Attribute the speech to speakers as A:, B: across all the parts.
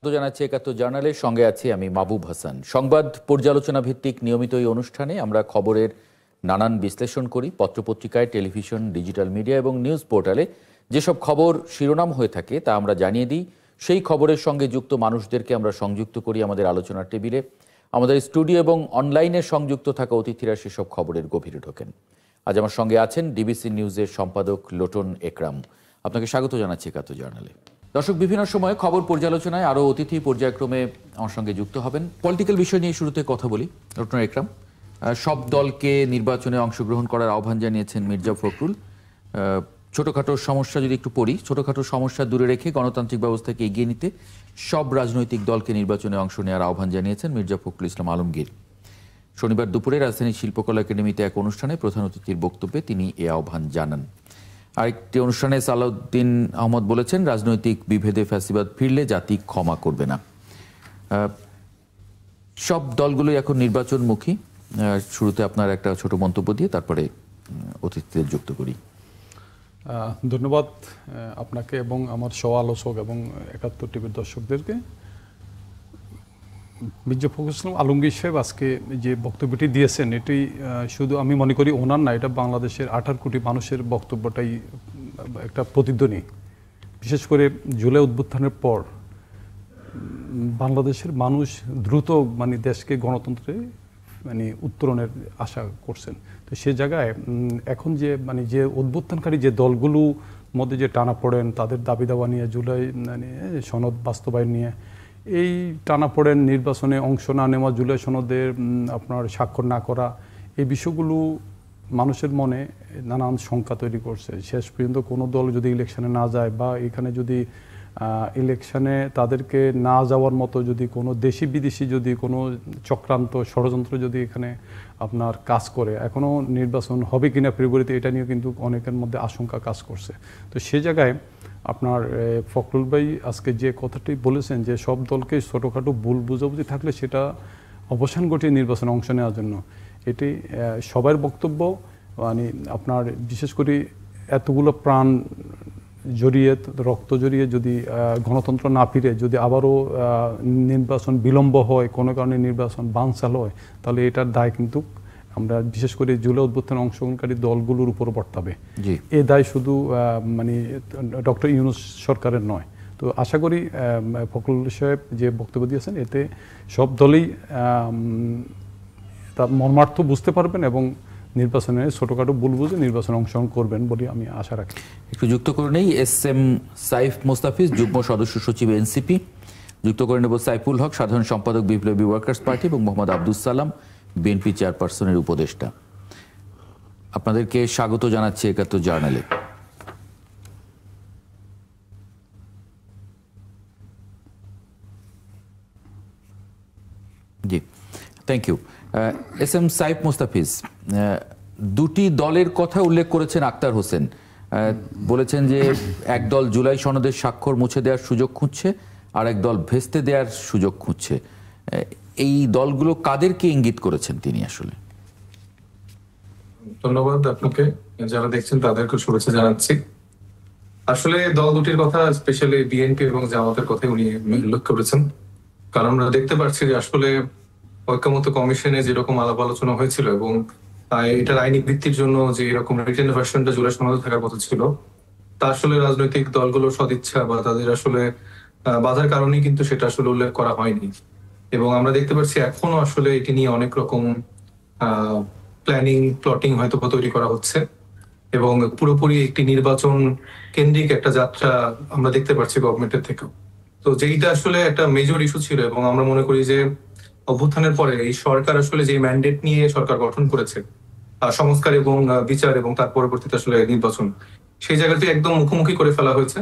A: জানাচ্ছি ৭১ জার্নালের সঙ্গে আছি আমি মাহবুব হাসান। সংবাদ পর্যালোচনা ভিত্তিক নিয়মিত এই অনুষ্ঠানে আমরা খবরের নানান বিশ্লেষণ করি। পত্রপত্রিকায়, টেলিভিশন, ডিজিটাল মিডিয়া এবং নিউজ পোর্টালে যেসব খবর শিরোনাম হয়ে থাকে তা আমরা জানিয়ে দিই। সেই খবরের সঙ্গে যুক্ত মানুষদেরকে আমরা সংযুক্ত করি আমাদের আলোচনার টেবিলে। আমাদের স্টুডিও এবং অনলাইনে সংযুক্ত থাকা অতিথিরা সেসব খবরের গভীরে ঢোকেন। আজ আমার সঙ্গে আছেন ডিবিসি নিউজের সম্পাদক লোটন একরাম। আপনাকে স্বাগত জানাচ্ছি ৭১ জার্নালে। দর্শক, বিভিন্ন সময়ে খবর পর্যালোচনায় আরও অতিথি পর্যায়ক্রমে আমার সঙ্গে যুক্ত হবেন। পলিটিক্যাল বিষয় নিয়ে শুরুতে কথা বলি। ডক্টর একরাম, সব দলকে নির্বাচনে অংশগ্রহণ করার আহ্বান জানিয়েছেন মির্জা ফখরুল। ছোটোখাটো সমস্যা যদি একটু পড়ি, ছোটোখাটো সমস্যা দূরে রেখে গণতান্ত্রিক ব্যবস্থাকে এগিয়ে নিতে সব রাজনৈতিক দলকে নির্বাচনে অংশ নেওয়ার আহ্বান জানিয়েছেন মির্জা ফখরুল ইসলাম আলমগীর। শনিবার দুপুরে রাজধানীর শিল্পকলা একাডেমিতে এক অনুষ্ঠানে প্রধান অতিথির বক্তব্যে তিনি এ আহ্বান জানান। আরেকটি অনুষ্ঠানে সালাউদ্দিন আহমদ বলেছেন, রাজনৈতিক বিভেদে ফ্যাসিবাদ ফিরলে জাতি ক্ষমা করবে না। সব দলগুলোই এখন নির্বাচনমুখী। শুরুতে আপনার একটা ছোট মন্তব্য দিয়ে তারপরে অতিথিদের যুক্ত করি।
B: ধন্যবাদ আপনাকে এবং আমার সহ আলোচক এবং ৭১ টিভির দর্শকদেরকে। মির্জা ফখরুল ইসলাম আলমগীর সাহেব আজকে যে বক্তব্যটি দিয়েছেন, এটি শুধু আমি মনে করি ওনার না, এটা বাংলাদেশের 18 কোটি মানুষের বক্তব্যটাই একটা প্রতিধ্বনি। বিশেষ করে জুলাই অভ্যুত্থানের পর বাংলাদেশের মানুষ দ্রুত দেশকে গণতন্ত্রে উত্তরণের আশা করছেন। তো সে জায়গায় এখন যে অভ্যুত্থানকারী যে দলগুলো মধ্যে যে টানাপোড়েন, তাদের দাবি দাওয়া নিয়ে, জুলাই সনদ বাস্তবায়ন নিয়ে, এই টানাপোড়েন, নির্বাচনে অংশ না নেওয়া, জুলাই সনদের আপনার স্বাক্ষর না করা, এই বিষয়গুলো মানুষের মনে নানান শঙ্কা তৈরি করছে। শেষ পর্যন্ত কোনো দল যদি ইলেকশনে না যায় বা এখানে যদি ইলেকশনে তাদেরকে না যাওয়ার মতো যদি কোনো দেশি বিদেশি যদি কোনো চক্রান্ত, ষড়যন্ত্র যদি এখানে আপনার কাজ করে, এখনও নির্বাচন হবে কিনা ফেব্রুয়ারিতে, এটা নিয়ে কিন্তু অনেকের মধ্যে আশঙ্কা কাজ করছে। তো সে জায়গায় আপনার ফখরুল ভাই আজকে যে কথাটি বলেছেন যে সব দলকে ছোটোখাটো ভুল বুঝাবুঝি থাকলে সেটা অবসান ঘটিয়ে নির্বাচনে অংশ নেওয়ার জন্য, এটি সবার বক্তব্য। আপনার বিশেষ করে এতগুলো প্রাণ জড়িয়ে, রক্ত জড়িয়ে যদি গণতন্ত্র না ফিরে, যদি আবারও নির্বাচন বিলম্ব হয়, কোনো কারণে নির্বাচন বানচাল হয়, তাহলে এটার দায় কিন্তু আমরা বিশেষ করে জুলাই অভ্যুত্থানে অংশগ্রহণকারী দলগুলোর উপর বর্তাবে। এ দায় শুধু ডক্টর ইউনূস সরকারের নয়। তো আশা করি ফখরুল সাহেব যে বক্তব্য দিয়েছেন, এতে সব দলই তার মর্মার্থ বুঝতে পারবেন এবং নির্বাচনে ছোটোখাটো ভুল বুঝে নির্বাচনে অংশগ্রহণ করবেন বলে আমি আশা রাখি।
A: একটু যুক্ত করে নেই এস.এম. সাইফ মোস্তাফিজ, যুগ্ম সদস্য সচিব এনসিপি। যুক্ত করে নেব সাইফুল হক, সাধারণ সম্পাদক বিপ্লবী ওয়ার্কার্স পার্টি, এবং মোহাম্মদ আব্দুস সালাম, বিএনপি চেয়ারপারসনের উপদেষ্টা। আপনাদেরকে স্বাগত জানাচ্ছি ৭১ জার্নালে। জি, thank you. S M. Saif Mostafiz, দুটি দলের কথা উল্লেখ করেছেন আক্তার হোসেন। বলেছেন যে এক দল জুলাই সনদের স্বাক্ষর মুছে দেওয়ার সুযোগ খুঁজছে, আর এক দল ভেস্তে দেওয়ার সুযোগ খুঁজছে। এই দলগুলো কাদেরকে ইঙ্গিত করেছেন তিনি আসলে?
C: ধন্যবাদ আপনাকে, যারা দেখছেন তাদেরকে শুভেচ্ছা জানাচ্ছি। আসলে দল দুটির কথা, স্পেশালি বিএনপি এবং জামাতের কথা উনি উল্লেখ করেছেন। কারণ আমরা দেখতে পাচ্ছি যে আসলে ঐক্যমত্য কমিশনে যেরকম আলাপ আলোচনা হয়েছিল এবং এটার আইনি ভিত্তির জন্য যে এরকম রিটেন ভার্সনটা জুলাই সনদে থাকার কথা ছিল, তা আসলে রাজনৈতিক দলগুলোর সদিচ্ছা বা তাদের আসলে বাধার কারণেই কিন্তু সেটা আসলে উল্লেখ করা হয়নি। এবং আমরা দেখতে পাচ্ছি এখনো আসলে এটি নিয়ে অনেক রকম প্ল্যানিং, প্লটিং হয়তো তৈরি করা হচ্ছে এবং পুরোপুরি একটি নির্বাচন কেন্দ্রিক একটা যাত্রা আমরা দেখতে পাচ্ছি গভর্নমেন্টের থেকেও। তো যেইটা আসলে একটা মেজর ইস্যু ছিল এবং আমরা মনে করি যে অভ্যুত্থানের পরে এই সরকার আসলে যে ম্যান্ডেট নিয়ে সরকার গঠন করেছে, সংস্কার এবং বিচার এবং তার পরবর্তীতে আসলে নির্বাচন, সেই জায়গাটি একদম মুখোমুখি করে ফেলা হয়েছে।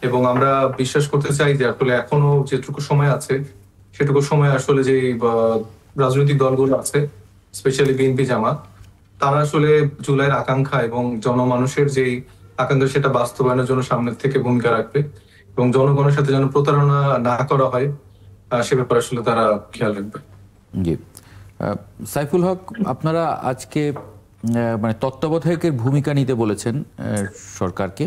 C: এবং আমরা বিশ্বাস করতে চাই যে আসলে এখনো যেটুকু সময় আছে সেটুকু সময় আসলে যে রাজনৈতিক দলগুলো আছে, স্পেশালি বিএনপি, জামাত, তারা আসলে জুলাইয়ের আকাঙ্ক্ষা এবং জনমানুষের যেই আকাঙ্ক্ষা সেটা বাস্তবায়নের জন্য সামনের থেকে ভূমিকা রাখবে এবং জনগণের সাথে যেন প্রতারণা না করা হয় সে ব্যাপারে আসলে তারা খেয়াল রাখবে।
A: জি, সাইফুল হক, আপনারা আজকে তত্ত্বাবধায়কের ভূমিকা নিতে বলেছেন সরকারকে।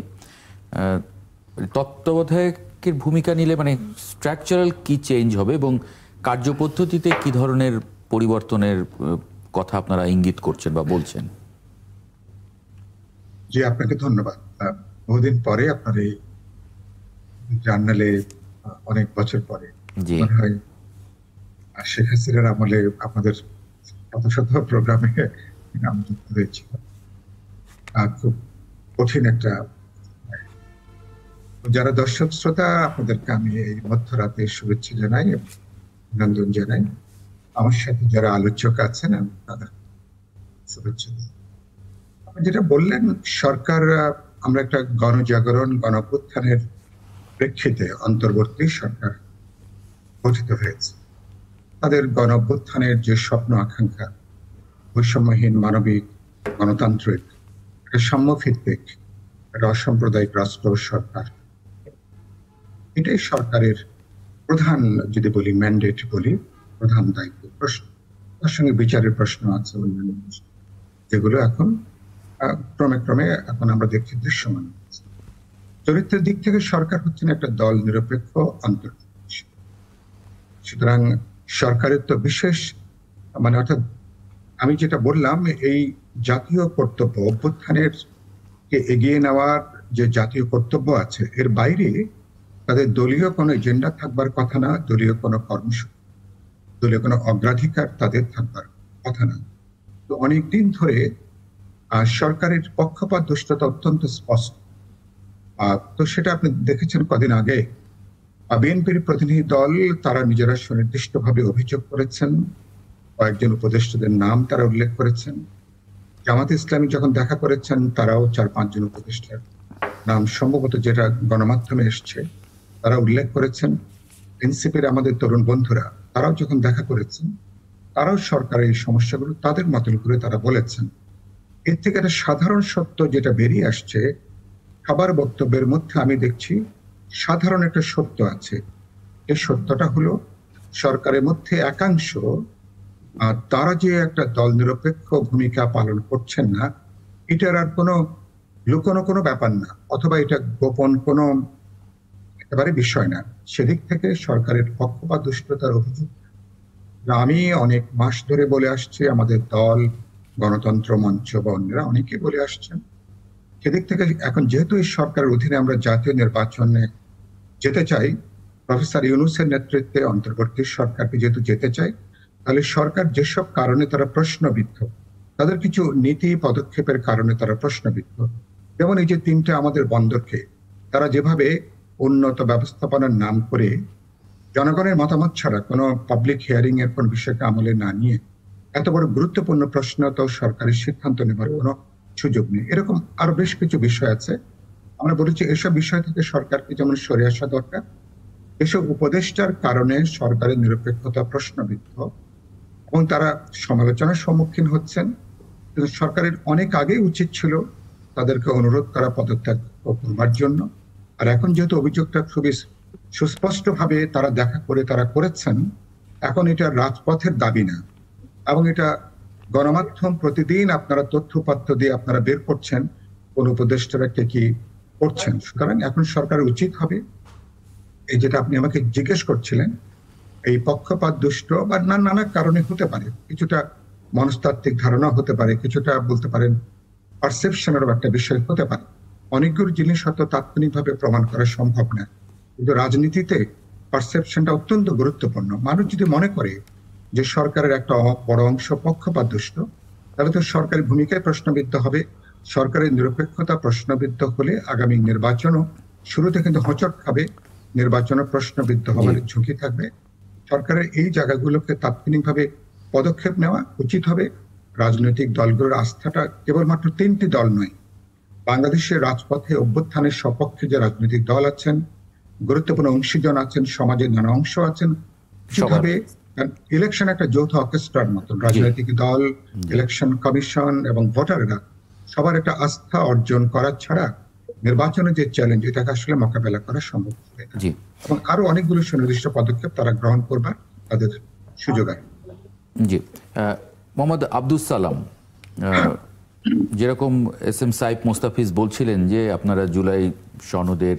A: তত্ত্বাবধায়ক এর ভূমিকা নিলে মানে স্ট্রাকচারাল কি চেঞ্জ হবে এবং কার্যপদ্ধতিতে কি ধরনের পরিবর্তনের কথা আপনারা ইঙ্গিত করছেন বা বলছেন?
D: জি, আপনাকে ধন্যবাদ। বহুদিন পরে আপনার এই জার্নালে, অনেক বছর পরে মনে হয় শেখ হাসিনার আমলে আপনাদের শত শত প্রোগ্রামে আমি যুক্ত হয়েছিলাম। খুব কঠিন একটা, যারা দর্শক শ্রোতা আপনাদেরকে আমি এই মধ্যরাতে শুভেচ্ছা জানাই এবং অভিনন্দন জানাই। আমার সাথে যারা আলোচক আছেন আমি তাদের শুভেচ্ছা দিই। আপনি যেটা বললেন, সরকার, আমরা একটা গণজাগরণ গণঅভ্যুত্থানের প্রেক্ষিতে অন্তর্বর্তী সরকার গঠিত হয়েছে। তাদের গণঅভ্যুত্থানের যে স্বপ্ন আকাঙ্ক্ষা, বৈষম্যহীন মানবিক গণতান্ত্রিক একটা সাম্যভিত্তিক একটা অসাম্প্রদায়িক রাষ্ট্র সরকার, এটাই সরকারের প্রধান, যদি বলি ম্যান্ডেট বলি, প্রধান দায়িত্ব। প্রশ্ন, তার সঙ্গে বিচারের প্রশ্ন আছে, অন্যান্য যেগুলো এখন ক্রমে ক্রমে এখন আমরা দেখছি দৃশ্যমান। চরিত্রের দিক থেকে সরকার হচ্ছেন একটা দল নিরপেক্ষ আন্তর্জাতিক। সুতরাং সরকারের তো বিশেষ মানে, অর্থাৎ আমি যেটা বললাম, এই জাতীয় কর্তব্য, অভ্যুত্থানের কে এগিয়ে নেওয়ার যে জাতীয় কর্তব্য আছে, এর বাইরে তাদের দলীয় কোনো এজেন্ডা থাকবার কথা না, দলীয় কোনো কর্মসূচি, দলীয় কোনো অগ্রাধিকার তাদের থাকবার কথা না। তো অনেকদিন ধরে সরকারের পক্ষপাত দুষ্টতা অত্যন্ত স্পষ্ট। তো সেটা আপনি দেখেছেন কদিন আগে বিএনপির প্রতিনিধি দল তারা নিজেরা সুনির্দিষ্টভাবে অভিযোগ করেছেন, কয়েকজন উপদেষ্টাদের নাম তারা উল্লেখ করেছেন। জামাত ইসলামী যখন দেখা করেছেন, তারাও 4-5 জন উপদেষ্টার নাম সম্ভবত যেটা গণমাধ্যমে এসছে তারা উল্লেখ করেছেন। এনসিপির আমাদের তরুণ বন্ধুরা তারাও যখন দেখা করেছেন, তারাও সরকারের এই সমস্যাগুলো তাদের মতন করে তারা বলেছেন। এর থেকে একটা সাধারণ সত্য যেটা বেরিয়ে আসছে সবার বক্তব্যের মধ্যে, আমি দেখছি সাধারণ একটা সত্য আছে। এই সত্যটা হলো সরকারের মধ্যে একাংশ তারা যে একটা দল নিরপেক্ষ ভূমিকা পালন করছেন না, এটার আর কোনো লুকোনো কোনো ব্যাপার না, অথবা এটা গোপন কোনো একেবারে বিষয় না। সেদিক থেকে সরকারের পক্ষপাত দুষ্টতার অভিযোগ আমি অনেক মাস ধরে বলে আসছি, আমাদের দল, গণতন্ত্র মঞ্চ বা অন্যরা অনেকে বলে আসছেন। সেদিক থেকে এখন যেহেতু এই সরকারের অধীনে আমরা জাতীয় নির্বাচনে যেতে চাই, প্রফেসর ইউনূসের নেতৃত্বে অন্তর্বর্তী সরকারকে যেহেতু যেতে চাই, তাহলে সরকার যেসব কারণে তারা প্রশ্নবিদ্ধ, তাদের কিছু নীতি পদক্ষেপের কারণে তারা প্রশ্নবিদ্ধ। যেমন এই যে 3টে আমাদের বন্দরকে তারা যেভাবে উন্নত ব্যবস্থাপনার নাম করে জনগণের মতামত ছাড়া কোনো পাবলিক হিয়ারিং এর কোন বিষয়কে আমলে না নিয়ে এত বড় গুরুত্বপূর্ণ প্রশ্ন তো সরকারের সিদ্ধান্ত নেবার কোনো সুযোগ নেই। এরকম আরো বেশ কিছু বিষয় আছে। আমরা বলেছি এসব বিষয় থেকে সরকারকে যেমন সরে আসা দরকার, এসব উপদেষ্টার কারণে সরকারের নিরপেক্ষতা প্রশ্নবিদ্ধ এবং তারা সমালোচনার সম্মুখীন হচ্ছেন। কিন্তু সরকারের অনেক আগেই উচিত ছিল তাদেরকে অনুরোধ করা পদত্যাগ করবার জন্য। আর এখন যেহেতু অভিযোগটা খুবই সুস্পষ্টভাবে তারা দেখা করে তারা করেছেন, এখন এটা রাজপথের দাবি না, এবং এটা গণমাধ্যম প্রতিদিন আপনারা তথ্যপাত্র দিয়ে আপনারা বের করছেন কোন উপদেষ্টারা কে কি করছেন। সুতরাং এখন সরকারের উচিত হবে, এই যেটা আপনি আমাকে জিজ্ঞেস করছিলেন, এই পক্ষপাত দুষ্ট বা নানা কারণে হতে পারে, কিছুটা মনস্তাত্ত্বিক ধারণা হতে পারে, কিছুটা বলতে পারেন পারসেপশনেরও একটা বিষয় হতে পারে। অনেকগুলো জিনিস হয়তো তাৎক্ষণিকভাবে প্রমাণ করা সম্ভব না, কিন্তু রাজনীতিতে পারসেপশনটা অত্যন্ত গুরুত্বপূর্ণ। মানুষ যদি মনে করে যে সরকারের একটা বড় অংশ পক্ষপাত দুষ্ট, তাহলে তো সরকারি ভূমিকায় প্রশ্নবিদ্ধ হবে। সরকারের নিরপেক্ষতা প্রশ্নবিদ্ধ হলে আগামী নির্বাচনও শুরুতে কিন্তু হোঁচট খাবে, নির্বাচনও প্রশ্নবিদ্ধ হওয়ার ঝুঁকি থাকবে। সরকারের এই জায়গাগুলোকে তাৎক্ষণিকভাবে পদক্ষেপ নেওয়া উচিত হবে। রাজনৈতিক দলগুলোর আস্থাটা কেবলমাত্র 3টি দল নয়, বাংলাদেশের রাজপথে অভ্যুত্থানের সপক্ষে যে রাজনৈতিক দল আছেন, গুরুত্বপূর্ণ অংশীজন আছেন, সমাজের নানা অংশ আছেন, কিভাবে ইলেকশন একটা যৌথ অর্কেস্ট্রার মতন, রাজনৈতিক দল, ইলেকশন কমিশন এবং ভোটাররা সবার একটা আস্থা অর্জন করা ছাড়া নির্বাচনের যে চ্যালেঞ্জ, এটাকে আসলে মোকাবেলা করা সম্ভব হবে না। এবং আরো অনেকগুলো সুনির্দিষ্ট পদক্ষেপ তারা গ্রহণ করবার তাদের সুযোগ আছে।
A: জি, মোহাম্মদ আব্দুস সালাম, যেরকম এস এম সাইফ মোস্তাফিজ বলছিলেন যে আপনারা জুলাই সনদের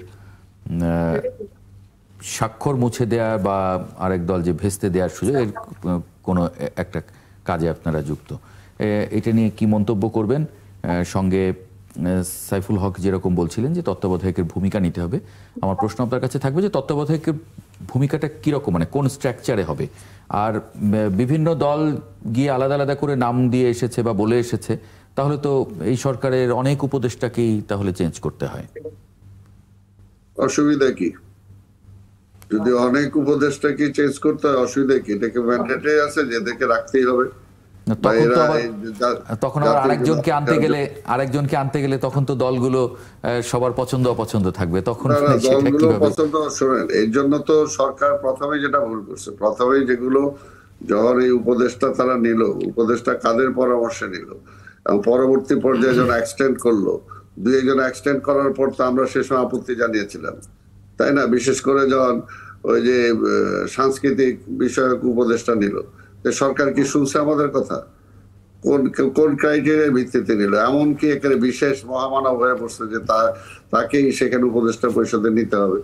A: স্বাক্ষর মুছে দেওয়া বা আরেক দল যে ভেস্তে দেওয়ার সুযোগ, এর কোনো একটা কাজে আপনারা যুক্ত, এটা নিয়ে কি মন্তব্য করবেন? সঙ্গে সাইফুল হক যেরকম বলছিলেন যে তত্ত্বাবধায়কের ভূমিকা নিতে হবে, আমার প্রশ্ন আপনার কাছে থাকবে যে তত্ত্বাবধায়কের ভূমিকাটা কীরকম, মানে কোন স্ট্রাকচারে হবে? আর বিভিন্ন দল গিয়ে আলাদা আলাদা করে নাম দিয়ে এসেছে বা বলে এসেছে, তাহলে তো এই সরকারের অনেক উপদেষ্টাকেই তাহলে চেঞ্জ করতে হয়।
E: অসুবিধা কি? যদি অনেক উপদেষ্টাকে চেঞ্জ করতে হয়, অসুবিধা কি? এটাকে ম্যান্ডেটে আছে যে এদেরকে রাখতেই হবে।
A: তখন আবার আরেকজনকে আনতে গেলে তখন তো দলগুলো সবার পছন্দ অপছন্দ থাকবে, তখন
E: দলগুলো পছন্দ। শোনেন, এর জন্য তো সরকার প্রথমে যেটা ভুল করছে, প্রথমে যেগুলো যখন এই উপদেষ্টা তারা নিল, উপদেষ্টা কাদের পরামর্শে নিল এবং পরবর্তী পর্যায়ে যখন এক্সটেন্ড করলো, দুই একজন এক্সটেন্ড করার পর তো আমরা সে সময় আপত্তি জানিয়েছিলাম, তাই না? বিশেষ করে যখন ওই যে সাংস্কৃতিক বিষয়ক উপদেষ্টা নিল, সরকার কি শুনছে আমাদের কথা? কোন ক্রাইটেরিয়ার ভিত্তিতে নিল? এমনকি এখানে বিশেষ মহামানব হয়ে পড়ছে যে তাকেই সেখানে উপদেষ্টা পরিষদে নিতে হবে।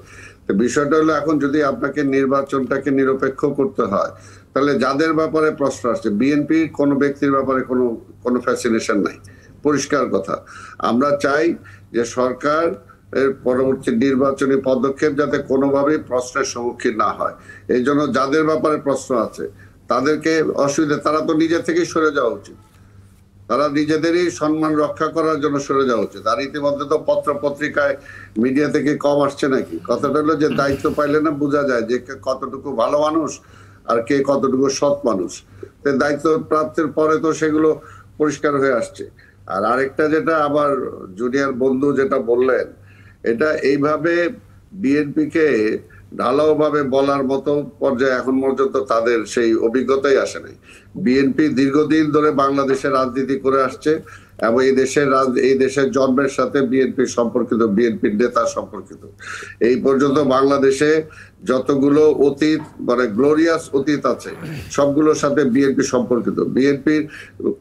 E: বিষয়টা হলো, এখন যদি আপনাকে নির্বাচনটাকে নিরপেক্ষ করতে হয়, তাহলে যাদের ব্যাপারে প্রশ্ন আসছে, বিএনপি কোনো ব্যক্তির ব্যাপারে কোনো ফ্যাসিনেশন নাই, পরিষ্কার কথা। আমরা চাই যে সরকার এর পরবর্তী নির্বাচনী পদক্ষেপ যাতে কোনোভাবেই প্রশ্নের সম্মুখীন না হয়। এই জন্য যাদের ব্যাপারে প্রশ্ন আছে তাদেরকে অসুবিধা, তারা তো নিজে থেকেই সরে যাওয়া উচিত, তারা নিজেদেরই সম্মান রক্ষা করার জন্য সরে যাওয়া উচিত। আর ইতিমধ্যে তো পত্র পত্রিকায় মিডিয়া থেকে কম আসছে নাকি? কথাটা হলো যে দায়িত্ব পাইলে না বোঝা যায় যে কে কতটুকু ভালো মানুষ আর কে কতটুকু সৎ মানুষ। দায়িত্ব প্রাপ্তির পরে তো সেগুলো পরিষ্কার হয়ে আসছে। আর আরেকটা যেটা আবার জুনিয়র বন্ধু যেটা বললেন, এটা এইভাবে বিএনপিকে ঢালাও ভাবে বলার মতো পর্যায়ে এখন পর্যন্ত তাদের সেই অভিজ্ঞতাই আসে নাই। বিএনপি দীর্ঘদিন ধরে বাংলাদেশের রাজনীতি করে আসছে এবং এই দেশের জন্মের সাথে বিএনপি সম্পর্কিত, বিএনপির নেতা সম্পর্কিত। এই পর্যন্ত বাংলাদেশে যতগুলো অতীত, মানে গ্লোরিয়াস অতীত আছে, সবগুলোর সাথে বিএনপি সম্পর্কিত। বিএনপির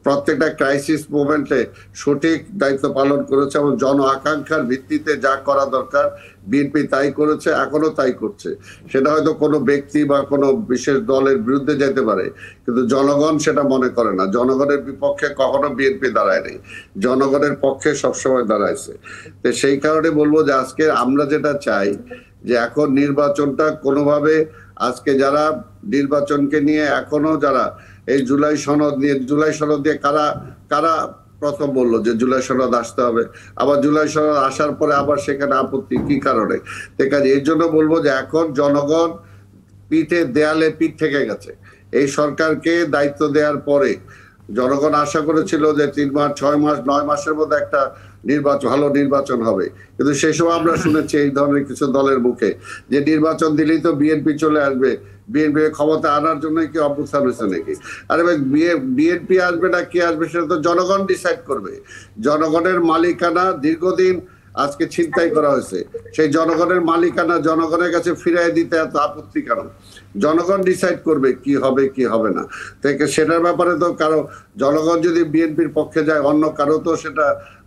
E: প্রত্যেকটা ক্রাইসিস মোমেন্টে সঠিক দায়িত্ব পালন করেছে এবং জন আকাঙ্ক্ষার ভিত্তিতে যা করা দরকার বিএনপি তাই করেছে, এখনো তাই করছে। সেটা হয়তো কোনো ব্যক্তি বা কোনো বিশেষ দলের বিরুদ্ধে যেতে পারে, কিন্তু জনগণ সেটা মনে করে না। জনগণের বিপক্ষে কখনো বিএনপি দাঁড়ায় নাই, জনগণের পক্ষে সবসময় দাঁড়াইছে। তো সেই কারণে বলবো যে আজকে আমরা যেটা চাই যে এখন নির্বাচনটা কোনোভাবে, আজকে যারা নির্বাচনকে নিয়ে এখনো যারা এই জুলাই সনদ দিয়ে কারা প্রথম বললো যে জুলাই সনদ আসতে হবে, আবার জুলাই সনদ আসার পরে আবার সেখানে আপত্তি কি কারণে? এই জন্য বলবো যে এখন জনগণ দেয়ালে পিঠ থেকে গেছে। এই সরকারকে দায়িত্ব দেওয়ার পরে জনগণ আশা করেছিল যে 3 মাস 6 মাস 9 মাসের মধ্যে একটা ভালো নির্বাচন হবে, কিন্তু সেই সময় আমরা শুনেছি এই ধরনের কিছু দলের মুখে যে নির্বাচন দিলেই তো বিএনপি চলে আসবে, বিএনপি ক্ষমতা আনার জন্য কি অভ্যুত্থান হয়েছে নাকি? আরে ভাই, বিএনপি আসবে না কে আসবে সেটা তো জনগণ ডিসাইড করবে। জনগণের মালিকানা দীর্ঘদিন আজকে ছিনতাই করা হয়েছে, সেই জনগণের মালিকানা জনগণের কাছে ফিরিয়ে দিতে এত আপত্তি কেন? জনগণ ডিসাইড করবে কি হবে কি হবে না। সেটার ব্যাপারে তো কারো, জনগণ যদি বিএনপির পক্ষে যায়, অন্য কারো তো সেটা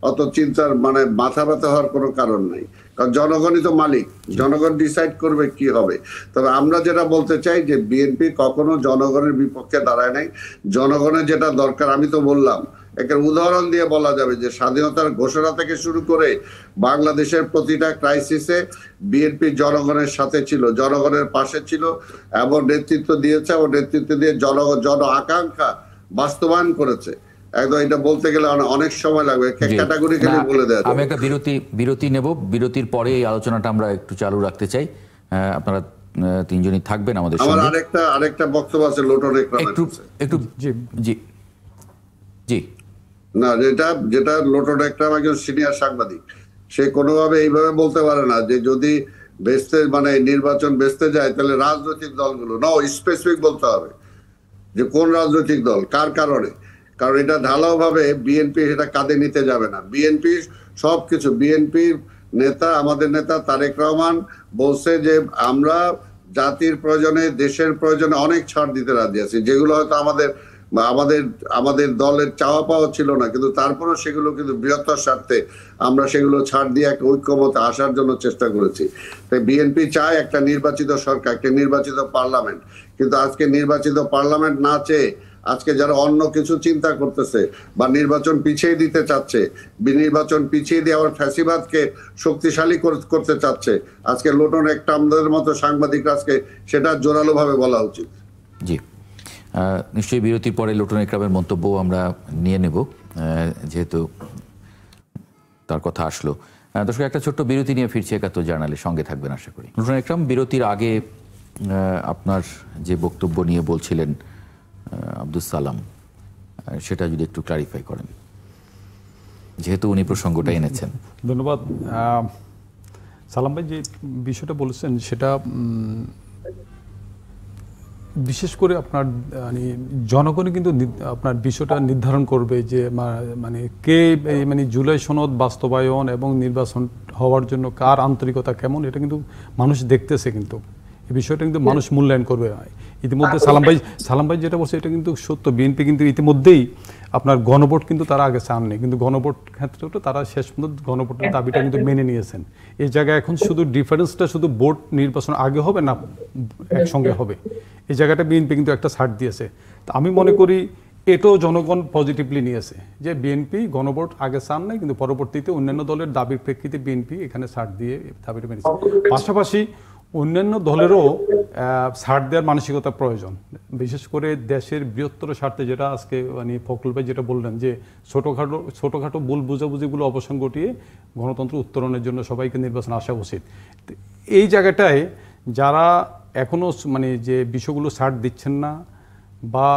E: অত চিন্তার মানে মাথা ব্যথা হওয়ার কোনো কারণ নাই, কারণ জনগণই তো মালিক, জনগণ ডিসাইড করবে কি হবে। তবে আমরা যেটা বলতে চাই যে বিএনপি কখনো জনগণের বিপক্ষে দাঁড়ায় নাই। জনগণের যেটা দরকার, আমি তো বললাম, একটা উদাহরণ দিয়ে বলা যাবে যে স্বাধীনতার ঘোষণা থেকে শুরু করে বাংলাদেশের প্রতিটা ক্রাইসিসে বিএনপি জনগণের সাথে ছিল, জনগণের পাশে ছিল এবং নেতৃত্ব দিয়েছে এবং নেতৃত্ব দিয়ে জন আকাঙ্ক্ষা বাস্তবায়ন করেছে। একদম এটা বলতে গেলে অনেক সময় লাগবে, ক্যাটাগরিক্যালি বলে দেয়।
A: আমি একটা বিরতি নেব, বিরতির পরে এই আলোচনাটা আমরা একটু চালু রাখতে চাই। আপনারা তিনজনই থাকবেন আমাদের সঙ্গে।
E: আমার আরেকটা বক্তব্য আছে লোটন
A: একটু জি জি
E: না, যেটা লোটন একরাম একজন সিনিয়র সাংবাদিক, সে কোনোভাবে এইভাবে বলতে পারে না যে যদি নির্বাচন বেচতে যায় তাহলে রাজনৈতিক দলগুলো স্পেসিফিক বলতে হবে যে কোন রাজনৈতিক দল কার কারণে। কারণ এটা ঢালাও ভাবে বিএনপি সেটা কাঁধে নিতে যাবে না। বিএনপি সবকিছু, বিএনপির নেতা, আমাদের নেতা তারেক রহমান বলছে যে আমরা জাতির প্রয়োজনে, দেশের প্রয়োজনে অনেক ছাড় দিতে রাজি আছি, যেগুলো হয়তো আমাদের বা আমাদের দলের চাওয়া পাওয়া ছিল না, কিন্তু তারপরেও সেগুলো কিন্তু বৃহত্তর স্বার্থে আমরা সেগুলো ছাড় দিয়ে একটা ঐক্যমতে আসার জন্য চেষ্টা করেছি। তাই বিএনপি চায় একটা নির্বাচিত সরকার, একটা নির্বাচিত পার্লামেন্ট, কিন্তু আজকে নির্বাচিত পার্লামেন্ট না চেয়ে আজকে যারা অন্য কিছু চিন্তা করতেছে বা নির্বাচন পিছিয়ে দিতে চাচ্ছে, নির্বাচন পিছিয়ে দিয়ে আবার ফ্যাসিবাদকে শক্তিশালী করতে চাচ্ছে, আজকে লোটন একটা আমাদের মতো সাংবাদিকরা আজকে সেটা জোরালো ভাবে বলা উচিত।
A: জি, নিশ্চয়ই বিরতির পরে লোটন একরামের মন্তব্য আমরা নিয়ে নেব, যেহেতু তার কথা আসলো। দর্শক, একটা ছোট্ট বিরতি নিয়ে ফিরছি ৭১ জার্নালের সঙ্গে থাকবেন আশা করি। লোটন একরাম, বিরতির আগে আপনার যে বক্তব্য নিয়ে বলছিলেন আব্দুস সালাম, সেটা যদি একটু ক্লারিফাই করেন, যেহেতু উনি প্রসঙ্গটা এনেছেন।
B: ধন্যবাদ। সালাম ভাই যে বিষয়টা বলেছেন সেটা বিশেষ করে আপনার মানে জনগণই কিন্তু আপনার বিষয়টা নির্ধারণ করবে যে মানে কে মানে জুলাই সনদ বাস্তবায়ন এবং নির্বাচন হওয়ার জন্য কার আন্তরিকতা কেমন, এটা কিন্তু মানুষ দেখতেছে। কিন্তু এই বিষয়টা কিন্তু মানুষ মূল্যায়ন করবে। ইতিমধ্যে সালাম ভাই যেটা বলছে এটা কিন্তু সত্য। বিএনপি কিন্তু ইতিমধ্যেই আপনার গণভোট কিন্তু তারা আগে চাননি, কিন্তু গণভোট ক্ষেত্রটা তারা শেষ পর্যন্ত গণভোটের দাবিটা কিন্তু মেনে নিয়েছেন। এই জায়গায় এখন শুধু ডিফারেন্সটা শুধু ভোট নির্বাচন আগে হবে না একসঙ্গে হবে, এই জায়গাটা বিএনপি কিন্তু একটা ছাড় দিয়েছে। তো আমি মনে করি এটাও জনগণ পজিটিভলি নিয়েছে যে বিএনপি গণভোট আগে চান নাই, কিন্তু পরবর্তীতে অন্যান্য দলের দাবির প্রেক্ষিতে বিএনপি এখানে ছাড় দিয়ে দাবিটা মেনেছে। পাশাপাশি অন্যান্য দলেরও ছাড় দেওয়ার মানসিকতা প্রয়োজন, বিশেষ করে দেশের বৃহত্তর স্বার্থে, যেটা আজকে মানে ফখরুল ভাই যেটা বললেন যে ছোটোখাটো ভুল বুঝাবুঝিগুলো অবসান ঘটিয়ে গণতন্ত্র উত্তরণের জন্য সবাইকে নির্বাচন আসা উচিত। এই জায়গাটায় যারা এখনও মানে যে বিষয়গুলো ছাড় দিচ্ছেন না বা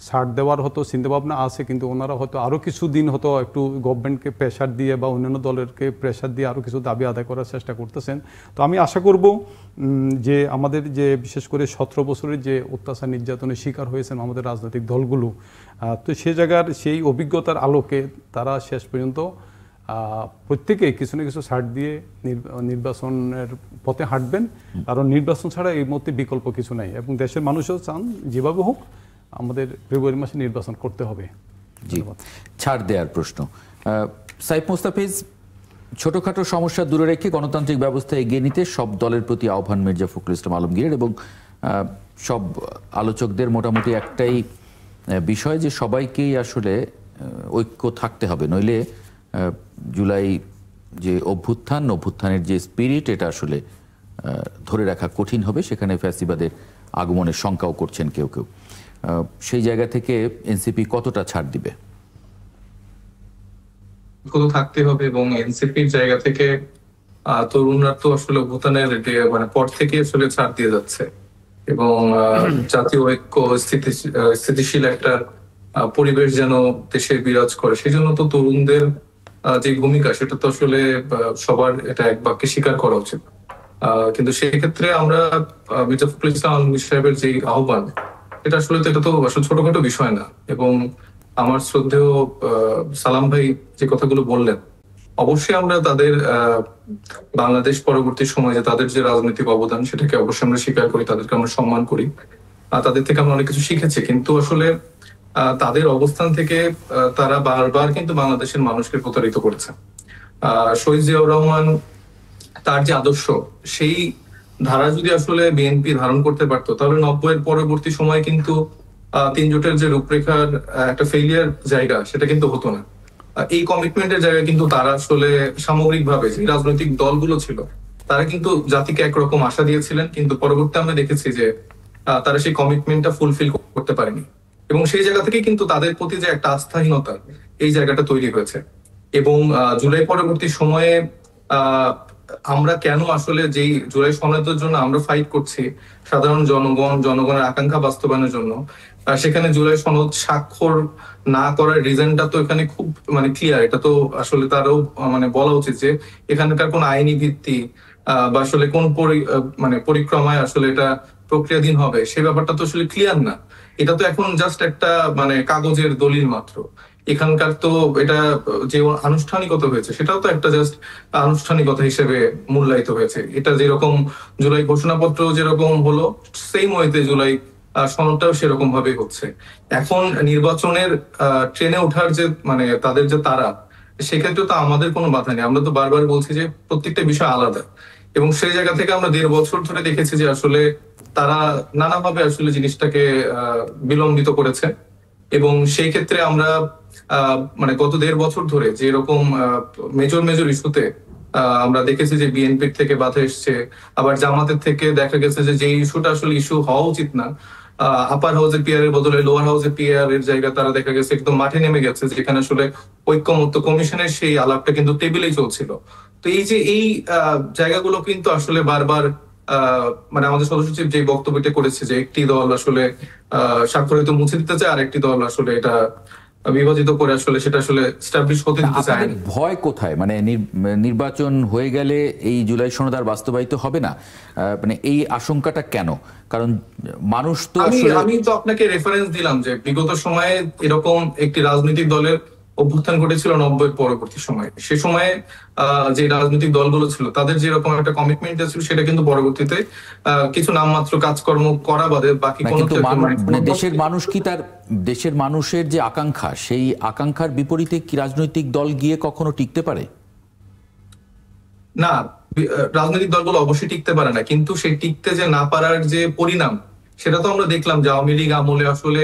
B: ছাড় দেওয়ার হয়তো চিন্তাভাবনা আছে, কিন্তু ওনারা হয়তো আরও কিছু দিন হয়তো একটু গভর্নমেন্টকে প্রেশার দিয়ে বা অন্যান্য দলেরকে প্রেশার দিয়ে আরও কিছু দাবি আদায় করার চেষ্টা করতেছেন। তো আমি আশা করব যে আমাদের যে বিশেষ করে 17 বছরের যে অত্যাচার নির্যাতনের শিকার হয়েছেন আমাদের রাজনৈতিক দলগুলো, তো সে জায়গার সেই অভিজ্ঞতার আলোকে তারা শেষ পর্যন্ত প্রত্যেকেই কিছু না কিছু ছাড় দিয়ে নির্বাচনের পথে হাঁটবেন। কারণ নির্বাচন ছাড়া এই মুহূর্তে বিকল্প কিছু নাই, এবং দেশের মানুষও চান যেভাবে হোক আমাদের ফেব্রুয়ারি মাসে নির্বাচন করতে হবে।
A: জি, ছাড় দেওয়ার প্রশ্ন। সাইফ মোস্তাফিজ, ছোটখাটো সমস্যা দূরে রেখে গণতান্ত্রিক ব্যবস্থা এগিয়ে নিতে সব দলের প্রতি আহ্বান মির্জা ফখরুল ইসলাম আলমগীরের, এবং সব আলোচকদের মোটামুটি একটাই বিষয় যে সবাইকেই আসলে ঐক্য থাকতে হবে, নইলে জুলাই যে অভ্যুত্থানের যে স্পিরিট, এটা আসলে ধরে রাখা কঠিন হবে। সেখানে ফ্যাসিবাদের আগমনের শঙ্কাও করছেন কেউ কেউ। সেই জায়গা থেকে এনসিপি কতটা ছাড় দিবে?
C: থাকতে হবে, এবং এনসিপির জায়গা থেকে তরুণরা তো আসলে অভ্যুত্থানের মানে পর থেকে আসলে ছাড় দিয়ে যাচ্ছে, এবং জাতীয় ঐক্য স্থিতিশীল একটা পরিবেশ যেন দেশে বিরাজ করে, সেই জন্য তো তরুণদের যে ভূমিকা সেটা তো আসলে সবার এটা এক বাক্যে স্বীকার করা উচিত। কিন্তু সেই ক্ষেত্রে আমরা মির্জা ফখরুল ইসলাম আলমগীর সাহেবের যে আহ্বান, এটা আসলে তো এটা তো আসলে ছোটখাটো বিষয় না। এবং আমার শ্রদ্ধেয় সালাম ভাই যে কথাগুলো বললেন, অবশ্যই আমরা তাদের বাংলাদেশ পরবর্তী সময়ে তাদের যে রাজনৈতিক অবদান সেটাকে অবশ্যই আমরা স্বীকার করি, তাদেরকে আমরা সম্মান করি, তাদের থেকে আমরা অনেক কিছু শিখেছি। কিন্তু আসলে তাদের অবস্থান থেকে তারা বারবার কিন্তু বাংলাদেশের মানুষকে প্রতারিত করেছে। শহীদ জিয়াউর রহমান তার যে আদর্শ, সেই ধারা যদি আসলে বিএনপি ধারণ করতে পারতো, তাহলে 90-এর পরবর্তী সময় কিন্তু 3 জোটের যে রূপরেখার একটা ফেইলিয়ার জায়গা, সেটা কিন্তু হতো না। এই কমিটমেন্টের জায়গায় কিন্তু তারা আসলে সামগ্রিকভাবে যে রাজনৈতিক দলগুলো ছিল, তারা কিন্তু জাতিকে একরকম আশা দিয়েছিলেন, কিন্তু পরবর্তী আমরা দেখেছি যে তারা সেই কমিটমেন্টটা ফুলফিল করতে পারেনি, এবং সেই জায়গা থেকে কিন্তু তাদের প্রতি যে একটা আস্থাহীনতা, এই জায়গাটা তৈরি হয়েছে। এবং জুলাই পরবর্তী সময়ে আমরা কেন আসলে যেই জুলাই সনদের জন্য আমরা ফাইট করছি, সাধারণ জনগণের আকাঙ্ক্ষা বাস্তবায়নের জন্য, সেখানে জুলাই সনদ স্বাক্ষর না করার রিজনটা তো এখানে খুব মানে ক্লিয়ার। এটা তো আসলে তারও মানে বলা উচিত যে এখানকার কোন আইনি ভিত্তি বা আসলে কোন মানে পরিক্রমায় আসলে এটা প্রক্রিয়াধীন হবে, সে ব্যাপারটা তো আসলে ক্লিয়ার না। এটা তো এখন জাস্ট একটা মানে কাগজের দলিল মাত্র। এখানকার তো এটা যে আনুষ্ঠানিকতা হয়েছে, সেটাও তো একটা জাস্ট আনুষ্ঠানিকতা হিসেবে মূল্যায়িত হয়েছে। এটা যেরকম জুলাই ঘোষণাপত্র যেরকম হলো, সেই মহিতে জুলাই সনদটাও সেরকম ভাবে হচ্ছে। এখন নির্বাচনের ট্রেনে ওঠার যে মানে তাদের যে তারা, সেক্ষেত্রে তো আমাদের কোনো বাধা নেই। আমরা তো বারবার বলছি যে প্রত্যেকটা বিষয় আলাদা, এবং সেই জায়গা থেকে আমরা 1.5 বছর ধরে দেখেছি যে আসলে তারা নানাভাবে আসলে জিনিসটাকে বিলম্বিত করেছে। এবং সেই ক্ষেত্রে আমরা মানে গত 1.5 বছর ধরে যে এরকম মেজর মেজর ইস্যুতে আমরা দেখেছি যে বিএনপির থেকে বাধা এসছে, আবার জামাতের থেকে দেখা গেছে যে ইস্যুটা আসলে ইস্যু হওয়া উচিত না, আপার হাউসের পিআর এর বদলে লোয়ার হাউসের পিআর এর জায়গা তারা দেখা গেছে একদম মাঠে নেমে গেছে, যেখানে আসলে ঐক্যমত্য কমিশনের সেই আলাপটা কিন্তু টেবিলেই চলছিল। তো এই যে এই জায়গাগুলো কিন্তু আসলে বারবার মানে আমাদের সদস্য সচিব যে বক্তব্যটা করেছে যে একটি দল আসলে স্বাক্ষরিত মুছে দিতে চায়, আর একটি দল আসলে এটা বিভাজিত করে আসলে সেটা আসলে এস্টাবলিশ হতে দিতে চায়
A: আপনাদের
C: না।
A: ভয় কোথায়? মানে নির্বাচন হয়ে গেলে এই জুলাই সনদ আর বাস্তবায়িত হবে না, মানে এই আশঙ্কাটা কেন? কারণ মানুষ তো
C: আমি তো আপনাকে রেফারেন্স দিলাম যে বিগত সময়ে এরকম একটি রাজনৈতিক দলের অভ্যুত্থান ঘটেছিল 90-এর পরবর্তী সময়ে। সে সময়ে যে রাজনৈতিক দলগুলো ছিল তাদের যেরকম একটা কমিটমেন্ট ছিল, সেটা কিন্তু পরবর্তীতে কিছু নামমাত্র কাজকর্ম করা বাদে বাকি কোনো
A: কিন্তু মানে দেশের মানুষ কি তার দেশের মানুষের যে আকাঙ্ক্ষা, সেই আকাঙ্ক্ষার বিপরীতে কি রাজনৈতিক দল গিয়ে কখনো টিকতে পারে?
C: না, রাজনৈতিক দলগুলো অবশ্যই টিকতে পারে না, কিন্তু সেই টিকতে যে না পারার যে পরিণাম, সেটা তো আমরা দেখলাম যে আওয়ামী লীগ আমলে আসলে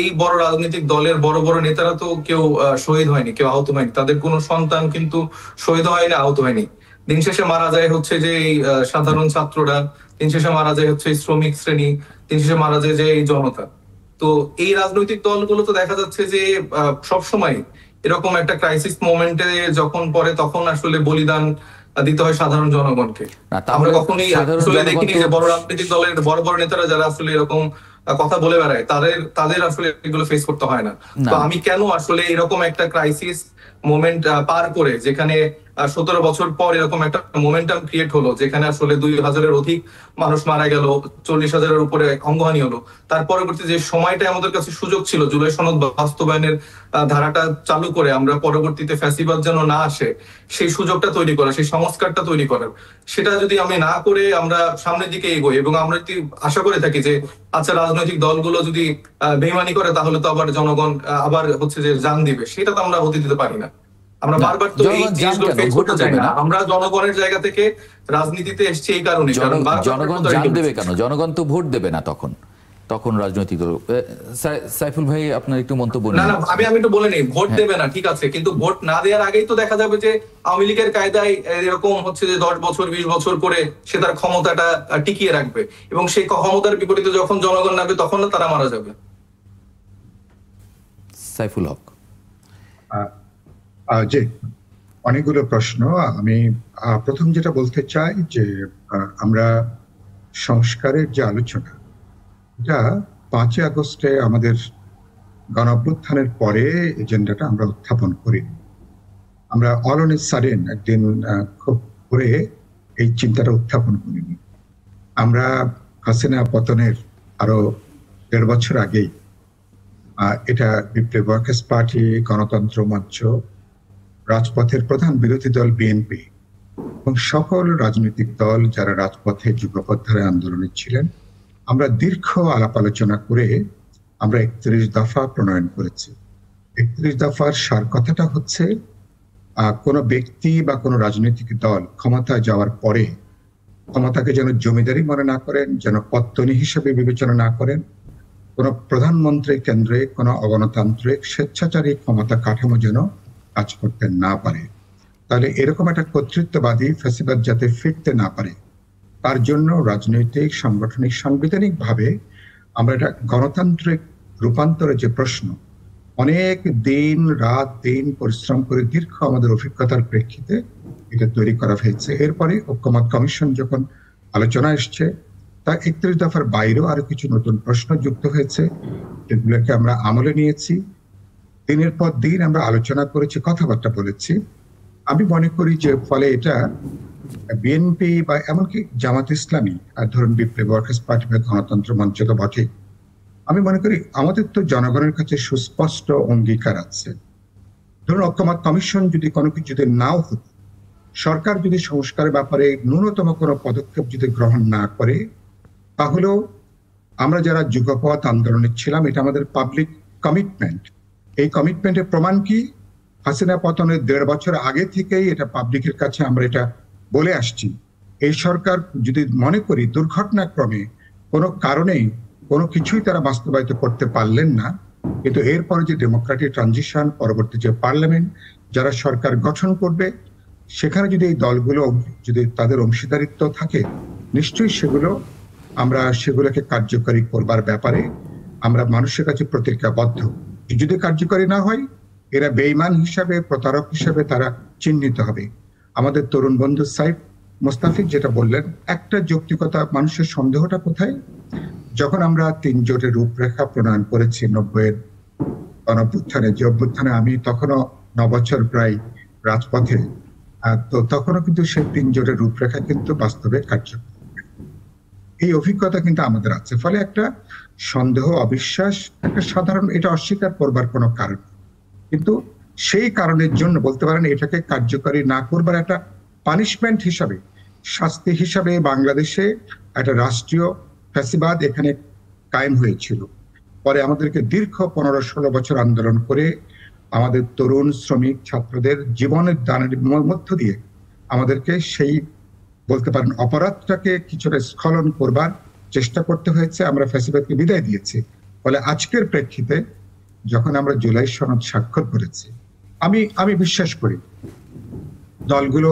C: এই বড় রাজনৈতিক দলের বড় বড় নেতারা তো কেউ শহীদ হয়নি, কেউ আহত হয়নি, তাদের কোনো সন্তান কিন্তু শহীদ হয়নি, আহত হয়নি। দিন শেষে মারা যায় হচ্ছে যে এই সাধারণ ছাত্ররা, দিন শেষে মারা যায় হচ্ছে শ্রমিক শ্রেণী, দিন শেষে মারা যায় যে এই জনতা। তো এই রাজনৈতিক দলগুলো তো দেখা যাচ্ছে যে সবসময় এরকম একটা ক্রাইসিস মোমেন্টে যখন পড়ে, তখন আসলে বলিদান দিতে হয় সাধারণ জনগণকে। আমরা কখনোই আসলে দেখিনি যে বড় রাজনৈতিক দলের বড় বড় নেতারা যারা আসলে এরকম কথা বলে বেড়ায়, তাদের আসলে এগুলো ফেস করতে হয় না। তো আমি কেন আসলে এরকম একটা ক্রাইসিস মোমেন্ট পার করে, যেখানে 17 বছর পর এরকম একটা মোমেন্টাম ক্রিয়েট হলো, যেখানে আসলে 2000-এর অধিক মানুষ মারা গেল, 40,000-এর উপরে অঙ্গহানি হলো, তার পরবর্তী যে সময়টা আমাদের কাছে সুযোগ ছিল জুলাই সনদ বাস্তবায়নের ধারাটা চালু করে আমরা পরবর্তীতে ফ্যাসিবাদ যেন না আসে সেই সুযোগটা তৈরি করা, সেই সংস্কারটা তৈরি করার, সেটা যদি আমি না করে আমরা সামনের দিকে এগোই এবং আমরা যদি আশা করে থাকি যে আচ্ছা রাজনৈতিক দলগুলো যদি বেইমানি করে তাহলে তো আবার জনগণ আবার হচ্ছে যে জান দিবে, সেটা তো আমরা হতে দিতে পারি না। আমরা বারবার তো এই জিনিসগুলো ফেস করতে চাই না। আমরা জনগণের জায়গা থেকে রাজনীতিতে এসেছি এই কারণে,
A: জনগণ জান দেবে কেন? জনগণ তো ভোট দেবে না তখন রাজনৈতিক দল। সাইফুল ভাই, আপনার একটু মন্তব্য।
C: না, আমি একটু বলে নেই, ভোট দেবে না ঠিক আছে, কিন্তু ভোট না দেওয়ার আগেই তো দেখা যাবে যে আওয়ামী লীগের কায়দায় এরকম হচ্ছে যে 10 বছর 20 বছর করে সে তার ক্ষমতাটা টিকিয়ে রাখবে, এবং সেই ক্ষমতার বিপরীতে যখন জনগণ নামবে তখন তারা মারা যাবে।
A: সাইফুল হক।
D: যে অনেকগুলো প্রশ্ন, আমি প্রথম যেটা বলতে চাই যে আমরা সংস্কারের যে আলোচনা, এটা 5 আগস্টে আমাদের গণঅভ্যুত্থানের পরে এজেন্ডাটা আমরা উত্থাপন করি। আমরা অল অন এ সাডেন একদিন খুব করে এই চিন্তাটা উত্থাপন করিনি। আমরা হাসিনা পতনের আরো 1.5 বছর আগেই এটা বিপ্লবী ওয়ার্কার্স পার্টি, গণতন্ত্র মঞ্চ, রাজপথের প্রধান বিরোধী দল বিএনপি এবং সকল রাজনৈতিক দল যারা রাজপথে যুগপৎ-ধারায় আন্দোলনে ছিলেন, আমরা দীর্ঘ আলাপ আলোচনা করে আমরা 31 দফা প্রণয়ন করেছি। 31 দফার সার কথাটা হচ্ছে কোনো ব্যক্তি বা কোনো রাজনৈতিক দল ক্ষমতায় যাওয়ার পরে ক্ষমতাকে যেন জমিদারি মনে না করেন, যেন পত্তনী হিসেবে বিবেচনা না করেন, কোনো প্রধানমন্ত্রী কেন্দ্রে কোনো অগণতান্ত্রিক স্বেচ্ছাচারী ক্ষমতা কাঠামো যেন কাজ করতে না পারে। তাহলে এরকম একটা কর্তৃত্ববাদী ফ্যাসিবাদ যাতে ফিরতে না পারে, তার জন্য রাজনৈতিক, সাংগঠনিক, সাংবিধানিক ভাবে আমরা এটা গণতান্ত্রিক রূপান্তরের যে প্রশ্ন, অনেক দিন পরিশ্রম করে দীর্ঘ আমাদের অভিজ্ঞতার প্রেক্ষিতে এটা তৈরি করা হয়েছে। এরপরে ঐক্যমত কমিশন যখন আলোচনা এসছে, তা 31 দফার বাইরেও আরো কিছু নতুন প্রশ্ন যুক্ত হয়েছে, যেগুলোকে আমরা আমলে নিয়েছি। দিনের পর দিন আমরা আলোচনা করেছি, কথাবার্তা বলেছি। আমি মনে করি যে ফলে এটা বিএনপি বা এমনকি জামাত ইসলামী আর ধরুন বিপ্লবী ওয়ার্কার্স পার্টি বা গণতন্ত্র মঞ্চ তো বটে, আমি মনে করি আমাদের তো জনগণের কাছে সুস্পষ্ট অঙ্গীকার আছে। ধরুন ঐক্যমত কমিশন যদি কোনো কিছু যদি নাও হতো, সরকার যদি সংস্কারের ব্যাপারে ন্যূনতম কোনো পদক্ষেপ যদি গ্রহণ না করে, তাহলেও আমরা যারা যুগপৎ আন্দোলনে ছিলাম, এটা আমাদের পাবলিক কমিটমেন্ট। এই কমিটমেন্টের প্রমাণ কি? হাসিনা পতনের 1.5 বছর আগে থেকেই এটা পাবলিকের কাছে আমরা এটা বলে আসছি। এই সরকার যদি মনে করি দুর্ঘটনাক্রমে কোনো কারণেই কোনো কিছুই তারা বাস্তবায়িত করতে পারলেন না, কিন্তু এরপরে যে ডেমোক্রেটিক ট্রানজিশন, পরবর্তী যে পার্লামেন্ট, যারা সরকার গঠন করবে, সেখানে যদি এই দলগুলো যদি তাদের অংশীদারিত্ব থাকে, নিশ্চয়ই সেগুলোকে কার্যকরী করবার ব্যাপারে আমরা মানুষের কাছে প্রতিজ্ঞাবদ্ধ। যদি কার্যকরী না হয়, এরা বেঈমান হিসাবে, প্রতারক হিসাবে তারা চিহ্নিত হবে। আমাদের তরুণ বন্ধু সাইফ মোস্তাফিজ যেটা বললেন, একটা যৌক্তিকতা, মানুষের সন্দেহটা কোথায়? যখন আমরা 3 জোটের রূপরেখা প্রণয়ন করেছি 90-এর গণঅভ্যুত্থানে, যে অভ্যুত্থানে আমি তখনও 9 বছর প্রায় রাজপথে, তো তখনও কিন্তু সেই 3 জোটের রূপরেখা কিন্তু বাস্তবে কার্যকর। এই অভিজ্ঞতা কিন্তু আমাদের আছে। ফলে একটা সন্দেহ, অবিশ্বাস, একটা সাধারণ, এটা অস্বীকার করবার কোনো কারণ, কিন্তু সেই কারণের জন্য বলতে পারেন এটাকে কার্যকরী না করবার একটা পানিশমেন্ট হিসাবে, শাস্তি হিসাবে বাংলাদেশে একটা রাষ্ট্রীয় ফ্যাসিবাদ এখানে কায়েম হয়েছিল। পরে আমাদেরকে দীর্ঘ 15-16 বছর আন্দোলন করে আমাদের তরুণ, শ্রমিক, ছাত্রদের জীবনের দানের মধ্য দিয়ে আমাদেরকে সেই বলতে পারেন অপরাধটাকে কিছুটা স্খলন করবার চেষ্টা করতে হয়েছে। আমরা ফ্যাসিবাদকে বিদায় দিয়েছি। ফলে আজকের প্রেক্ষিতে যখন আমরা জুলাই সনদ স্বাক্ষর করেছি, আমি বিশ্বাস করি দলগুলো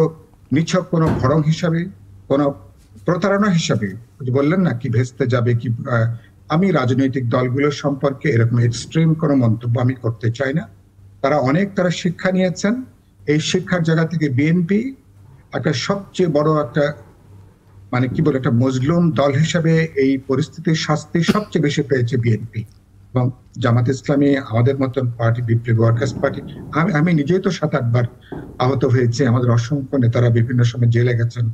D: নিছক কোনো ভরং হিসাবে, কোনো প্রতারণা হিসাবে, বললেন না কি ভেস্তে যাবে কি, আমি রাজনৈতিক দলগুলো সম্পর্কে এরকম এক্সট্রিম কোনো মন্তব্য আমি করতে চাই না। তারা শিক্ষা নিয়েছেন। এই শিক্ষার জায়গা থেকে বিএনপি একটা সবচেয়ে বড় একটা মানে কি বলে একটা মজলুম দল হিসাবে এই পরিস্থিতির শাস্তি সবচেয়ে বেশি পেয়েছে বিএনপি এবং জামাত ইসলামী, আমাদের মতন পার্টি, বিপ্লবী ওয়ার্কার্স পার্টি। আমি নিজেই তো 7-8 বার আহত হয়েছে। আমাদের অসংখ্য নেতারা বিভিন্ন সময় জেলে গেছেন,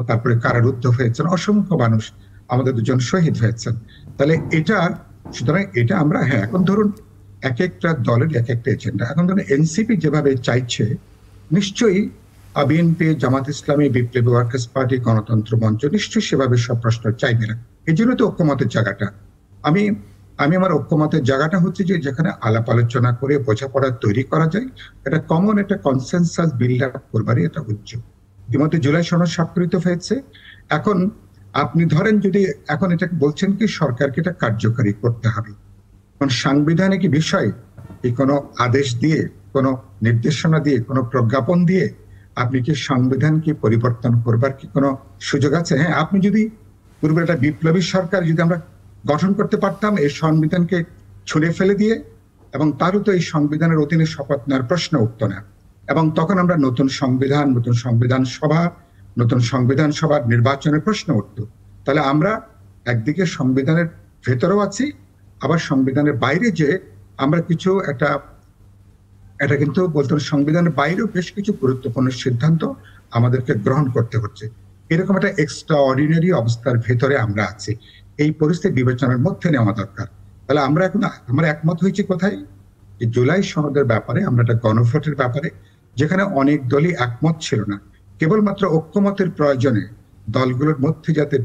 D: তারপরে কারারুদ্ধ হয়েছেন, অসংখ্য মানুষ, আমাদের 2 জন শহীদ হয়েছেন। তাহলে সুতরাং এটা আমরা, হ্যাঁ, এখন ধরুন এক একটা দলের এক একটা এজেন্ডা। এখন ধরুন এনসিপি যেভাবে চাইছে, নিশ্চয়ই বিএনপি, জামাত ইসলামী, বিপ্লবী ওয়ার্কার্স পার্টি, গণতন্ত্র মঞ্চ নিশ্চয়ই সেভাবে সব প্রশ্ন চাইবে না। এই জন্য তো ঐক্যমতের জায়গাটা, আমি আমার ঐক্যমতের জায়গাটা হচ্ছে যে যেখানে আলাপ আলোচনা করে বোঝাপড়া তৈরি করা যায়, এটা কমন একটা কনসেনসাস বিল্ড আপ করবারই এটা উদ্যোগ। ইতিমধ্যে জুলাই সনদ স্বাক্ষরিত হয়েছে। এখন আপনি ধরেন যদি এখন এটা বলছেন কি সরকারকে এটা কার্যকরী করতে হবে, কারণ সাংবিধানিক বিষয় কি কোনো আদেশ দিয়ে, কোনো নির্দেশনা দিয়ে, কোনো প্রজ্ঞাপন দিয়ে আপনি কি সংবিধানকে পরিবর্তন করবার কি কোনো সুযোগ আছে? হ্যাঁ, আপনি যদি পূর্বে একটা বিপ্লবী সরকার যদি আমরা গঠন করতে পারতাম এই সংবিধানকে ছুঁড়ে ফেলে দিয়ে, এবং তারও তো এই সংবিধানের অধীনে শপথ নেওয়ার প্রশ্ন উঠত না, এবং তখন আমরা নতুন সংবিধান সভার নির্বাচনের প্রশ্ন উঠত। তাহলে আমরা একদিকে সংবিধানের ভেতরেও আছি, আবার সংবিধানের বাইরে যে আমরা কিছু এটা কিন্তু বলতে সংবিধানের বাইরেও বেশ কিছু গুরুত্বপূর্ণ সিদ্ধান্ত আমাদেরকে গ্রহণ করতে হচ্ছে। এরকম একটা এক্সট্রা অর্ডিনারি অবস্থার ভেতরে আমরা আছি। এই পরিস্থিতি বিবেচনার মধ্যে নেওয়া দরকার। তাহলে আমরা একমত হয়েছি কোথায়? যে জুলাই সনদের ব্যাপারে আমরা একটা গণভোটের ব্যাপারে, যেখানে অনেক দলই একমত ছিল না, কেবলমাত্র ঐক্যমতের প্রয়োজনে দলগুলোর মধ্যে যাতে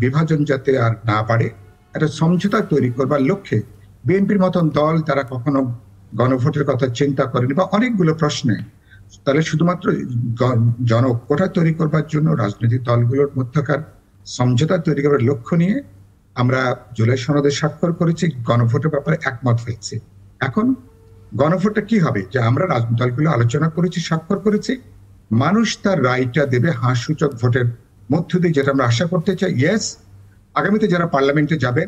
D: বিভাজন যাতে আর না বাড়ে, একটা সমঝোতা তৈরি করবার লক্ষ্যে বিএনপির মতন দল, তারা কখনো গণভোটের কথা চিন্তা করেনি বা অনেকগুলো প্রশ্নে, তাহলে শুধুমাত্র জনঐক্যতা তৈরি করবার জন্য রাজনৈতিক দলগুলোর মধ্যকার সমঝোতা তৈরি করার লক্ষ্য নিয়ে আমরা জুলাই সনদে স্বাক্ষর করেছি, গণভোটের ব্যাপারে একমত হয়েছে। এখন গণভোটটা কি হবে? যে আমরা রাজনৈতিক দলগুলো আলোচনা করেছি, স্বাক্ষর করেছি, মানুষ তার রায়টা দেবে হাঁ সূচক ভোটের মধ্য দিয়ে, যেটা আমরা আশা করতে চাই। ইয়েস, আগামীতে যারা পার্লামেন্টে যাবে,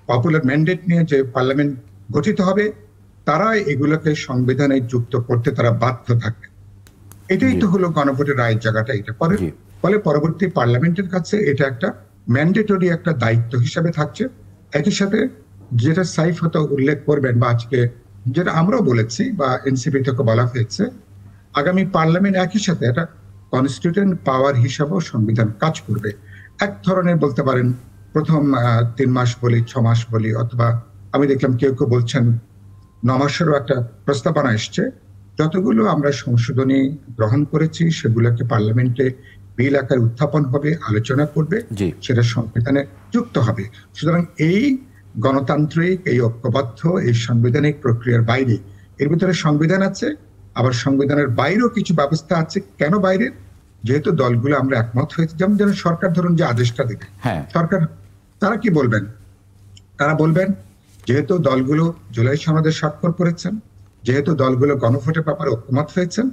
D: পপুলার ম্যান্ডেট নিয়ে যে পার্লামেন্ট গঠিত হবে, তারা এগুলোকে সংবিধানে যুক্ত করতে তারা বাধ্য থাকবে। এটাই তো হলো গণভোটের রায়ের জায়গাটা। এটা ফলে পরবর্তী পার্লামেন্টের কাছে এটা একটা ম্যান্ডেটরি একটা দায়িত্ব হিসাবে থাকছে। একই সাথে যেটা সাইফ হয়তো উল্লেখ করবেন বা আজকে যেটা আমরাও বলেছি বা এনসিপি থেকে বলা হয়েছে, আগামী পার্লামেন্ট একই সাথে একটা কনস্টিটিউয়েন্ট পাওয়ার হিসাবেও সংবিধান কাজ করবে। এক ধরনের বলতে পারেন প্রথম 3 মাস বলি, 6 মাস বলি, অথবা আমি দেখলাম কেউ কেউ বলছেন 9 মাসেরও একটা প্রস্তাবনা এসছে। যতগুলো আমরা সংশোধনী গ্রহণ করেছি সেগুলোকে পার্লামেন্টে বিল আকারে উত্থাপন হবে, আলোচনা করবে,
A: জি।
D: সেটা সংবিধানে যুক্ত হবে। সুতরাং এই গণতান্ত্রিক, এই ঐক্যবদ্ধ, এই সাংবিধানিক প্রক্রিয়ার বাইরে, এর ভিতরে সংবিধান আছে, আবার সংবিধানের বাইরেও কিছু ব্যবস্থা আছে। কেন বাইরে? যেহেতু দলগুলো আমরা একমত হয়েছে, যেমন সরকার ধরুন যে আদেশটা দেবে,
A: হ্যাঁ,
D: সরকার তারা কি বলবেন? তারা বলবেন যেহেতু দলগুলো জুলাই সনদে স্বাক্ষর করেছেন, যেহেতু দলগুলো গণভোটের ব্যাপারে ঐকমত হয়েছেন,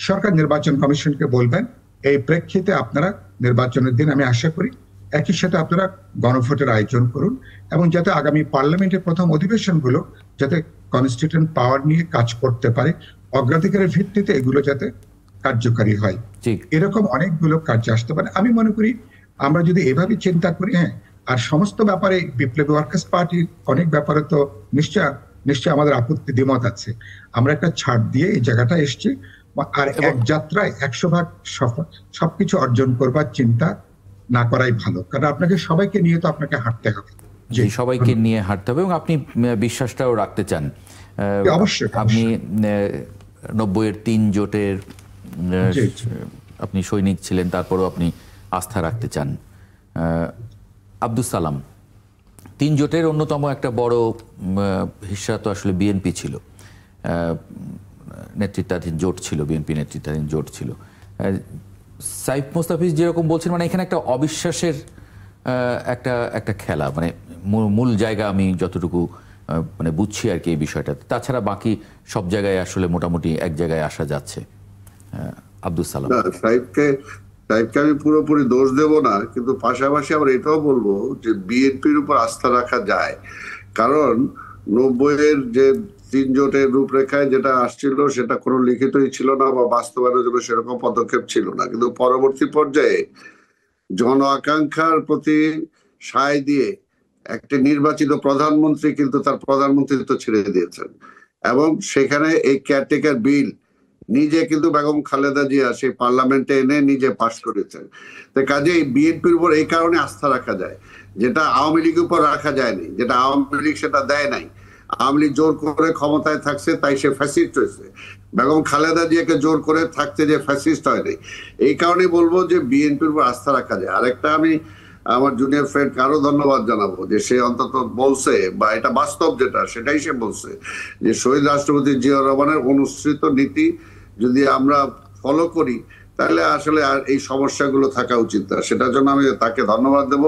D: সরকার নির্বাচন কমিশনকে বলবেন এই প্রেক্ষিতে আপনারা নির্বাচনের দিন, আমি আশা করি একই সাথে আপনারা গণভোটের আয়োজন করুন, এবং যাতে আগামী পার্লামেন্টের প্রথম অধিবেশনগুলো যাতে কনস্টিটিউয়েন্ট পাওয়ার নিয়ে কাজ করতে পারে, অগ্রাধিকারের ভিত্তিতে এগুলো যাতে কার্যকারী হয়।
A: ঠিক।
D: এরকম অনেকগুলো কার্য আসতে পারে। আমি মনে করি আমরা যদি এভাবে চিন্তা করি, হ্যাঁ, আর সমস্ত ব্যাপারে বিপ্লবী ওয়ার্কার্স পার্টির অনেক ব্যাপারে তো নিশ্চয় আমাদের আপত্তি দ্বিমত আছে। আমরা একটা ছাড় দিয়ে এই জায়গাটা এসছি, আর এক যাত্রায় 100% সবকিছু অর্জন করবার চিন্তা না করাই ভালো, কারণ আপনাকে সবাইকে নিয়ে তো আপনাকে হাঁটতে হবে।
A: জি, সবাইকে নিয়ে হাঁটতে হবে, এবং আপনি বিশ্বাসটাও রাখতে চান।
D: অবশ্যই
A: আপনি 90-এর 3 জোটের আপনি সৈনিক ছিলেন, তারপরেও আপনি আস্থা রাখতে চান। আব্দুস সালাম, 3 জোটের অন্যতম একটা বড় হিস্সা তো আসলে বিএনপি ছিল, নেতৃত্বাধীন জোট ছিল, বিএনপি নেতৃত্বাধীন জোট ছিল। সাইফ মোস্তাফিজ যেরকম বলছেন, মানে এখানে একটা অবিশ্বাসের একটা খেলা, মানে মূল জায়গা আমি যতটুকু মানে বুঝছি আর কি এই বিষয়টা। তাছাড়া বাকি সব জায়গায় আসলে মোটামুটি এক জায়গায় আসা যাচ্ছে। আব্দুস সালাম।
E: সাইফকে আমি পুরোপুরি দোষ দেব না, কিন্তু পাশাপাশি আমরা এটাও বলবো যে বিএনপির উপর আস্থা রাখা যায়, কারণ 90-এর যে 3 জোটের রূপরেখায় যেটা আসছিল সেটা কোনো লিখিতই ছিল না বা বাস্তবায়নের জন্য সেরকম পদক্ষেপ ছিল না, কিন্তু পরবর্তী পর্যায়ে জন আকাঙ্ক্ষার প্রতি সায় দিয়ে একটা নির্বাচিত প্রধানমন্ত্রী কিন্তু তার প্রধানমন্ত্রিত্ব ছেড়ে দিয়েছেন, এবং সেখানে এই কেয়ারটেকার বিল নিজে কিন্তু বেগম খালেদা জিয়া সেই পার্লামেন্টে এনে নিজে পাশ করেছেন। তো কাজেই বিএনপির উপর এই কারণে আস্থা রাখা যায়, যেটা আওয়ামী লীগের উপর রাখা যায়নি, যেটা আওয়ামী লীগ সেটা দেয় নাই। আওয়ামী লীগ জোর করে ক্ষমতায় থাকছে, তাই সে ফ্যাসিস্ট হয়েছে। বেগম খালেদা জিয়াকে জোর করে থাকতে যে ফ্যাসিস্ট হয়নি। এই কারণে বলবো যে বিএনপির উপর আস্থা রাখা যায়। আরেকটা আমি আমার জুনিয়র ফ্রেন্ড আরো ধন্যবাদ জানাবো যে সে অন্তত বলছে, বা এটা বাস্তব যেটা সেটাই সে বলছে, যে শহীদ রাষ্ট্রপতি জিয়াউর রহমানের অনুসৃত নীতি যদি আমরা ফলো করি তাহলে আসলে আর এই সমস্যাগুলো থাকা উচিত না। সেটার জন্য আমি তাকে ধন্যবাদ দেব।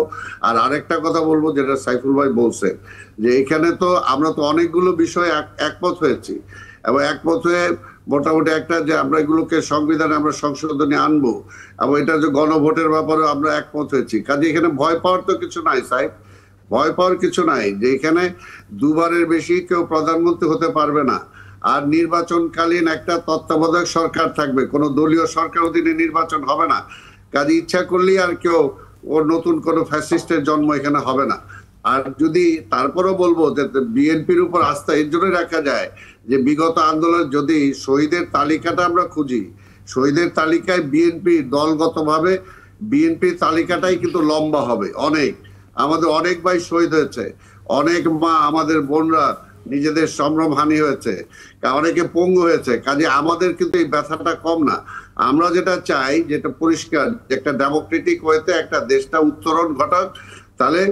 E: আর আরেকটা কথা বলবো, যেটা সাইফুল ভাই বলছে, যে এখানে তো আমরা তো অনেকগুলো বিষয় একমত হয়েছি, এবং একমত হয়ে মোটামুটি একটা যে আমরা এগুলোকে সংবিধানে আমরা সংশোধনী আনবো, এবং এটা যে গণভোটের ব্যাপারে আমরা একমত হয়েছি। কাজে এখানে ভয় পাওয়ার তো কিছু নাই সাহেব, ভয় পাওয়ার কিছু নাই, যে এখানে 2বারের বেশি কেউ প্রধানমন্ত্রী হতে পারবে না। আর নির্বাচনকালীন একটা তত্ত্বাবধায়ক সরকার থাকবে, কোনো দলীয় সরকার অধীনে নির্বাচন হবে না। কাজে ইচ্ছা করলেই আর কেউ ওর নতুন কোনো ফ্যাসিস্টের জন্ম এখানে হবে না। আর যদি তারপরেও বলবো যে বিএনপির উপর আস্থা এর জন্য রাখা যায় যে বিগত আন্দোলন যদি শহীদের তালিকাটা আমরা খুঁজি, শহীদের তালিকায় বিএনপি দলগতভাবে বিএনপির তালিকাটাই কিন্তু লম্বা হবে। আমাদের অনেক ভাই শহীদ হয়েছে, অনেক মা আমাদের বোনরা নিজেদের সম্ভ্রম হানি হয়েছে, অনেকে পঙ্গু হয়েছে। কাজে আমাদের কিন্তু এই ব্যথাটা কম না। আমরা যেটা চাই, যেটা পরিষ্কার, একটা ডেমোক্রেটিক ওয়েতে একটা দেশটা উত্তরণ ঘটাক, তাহলে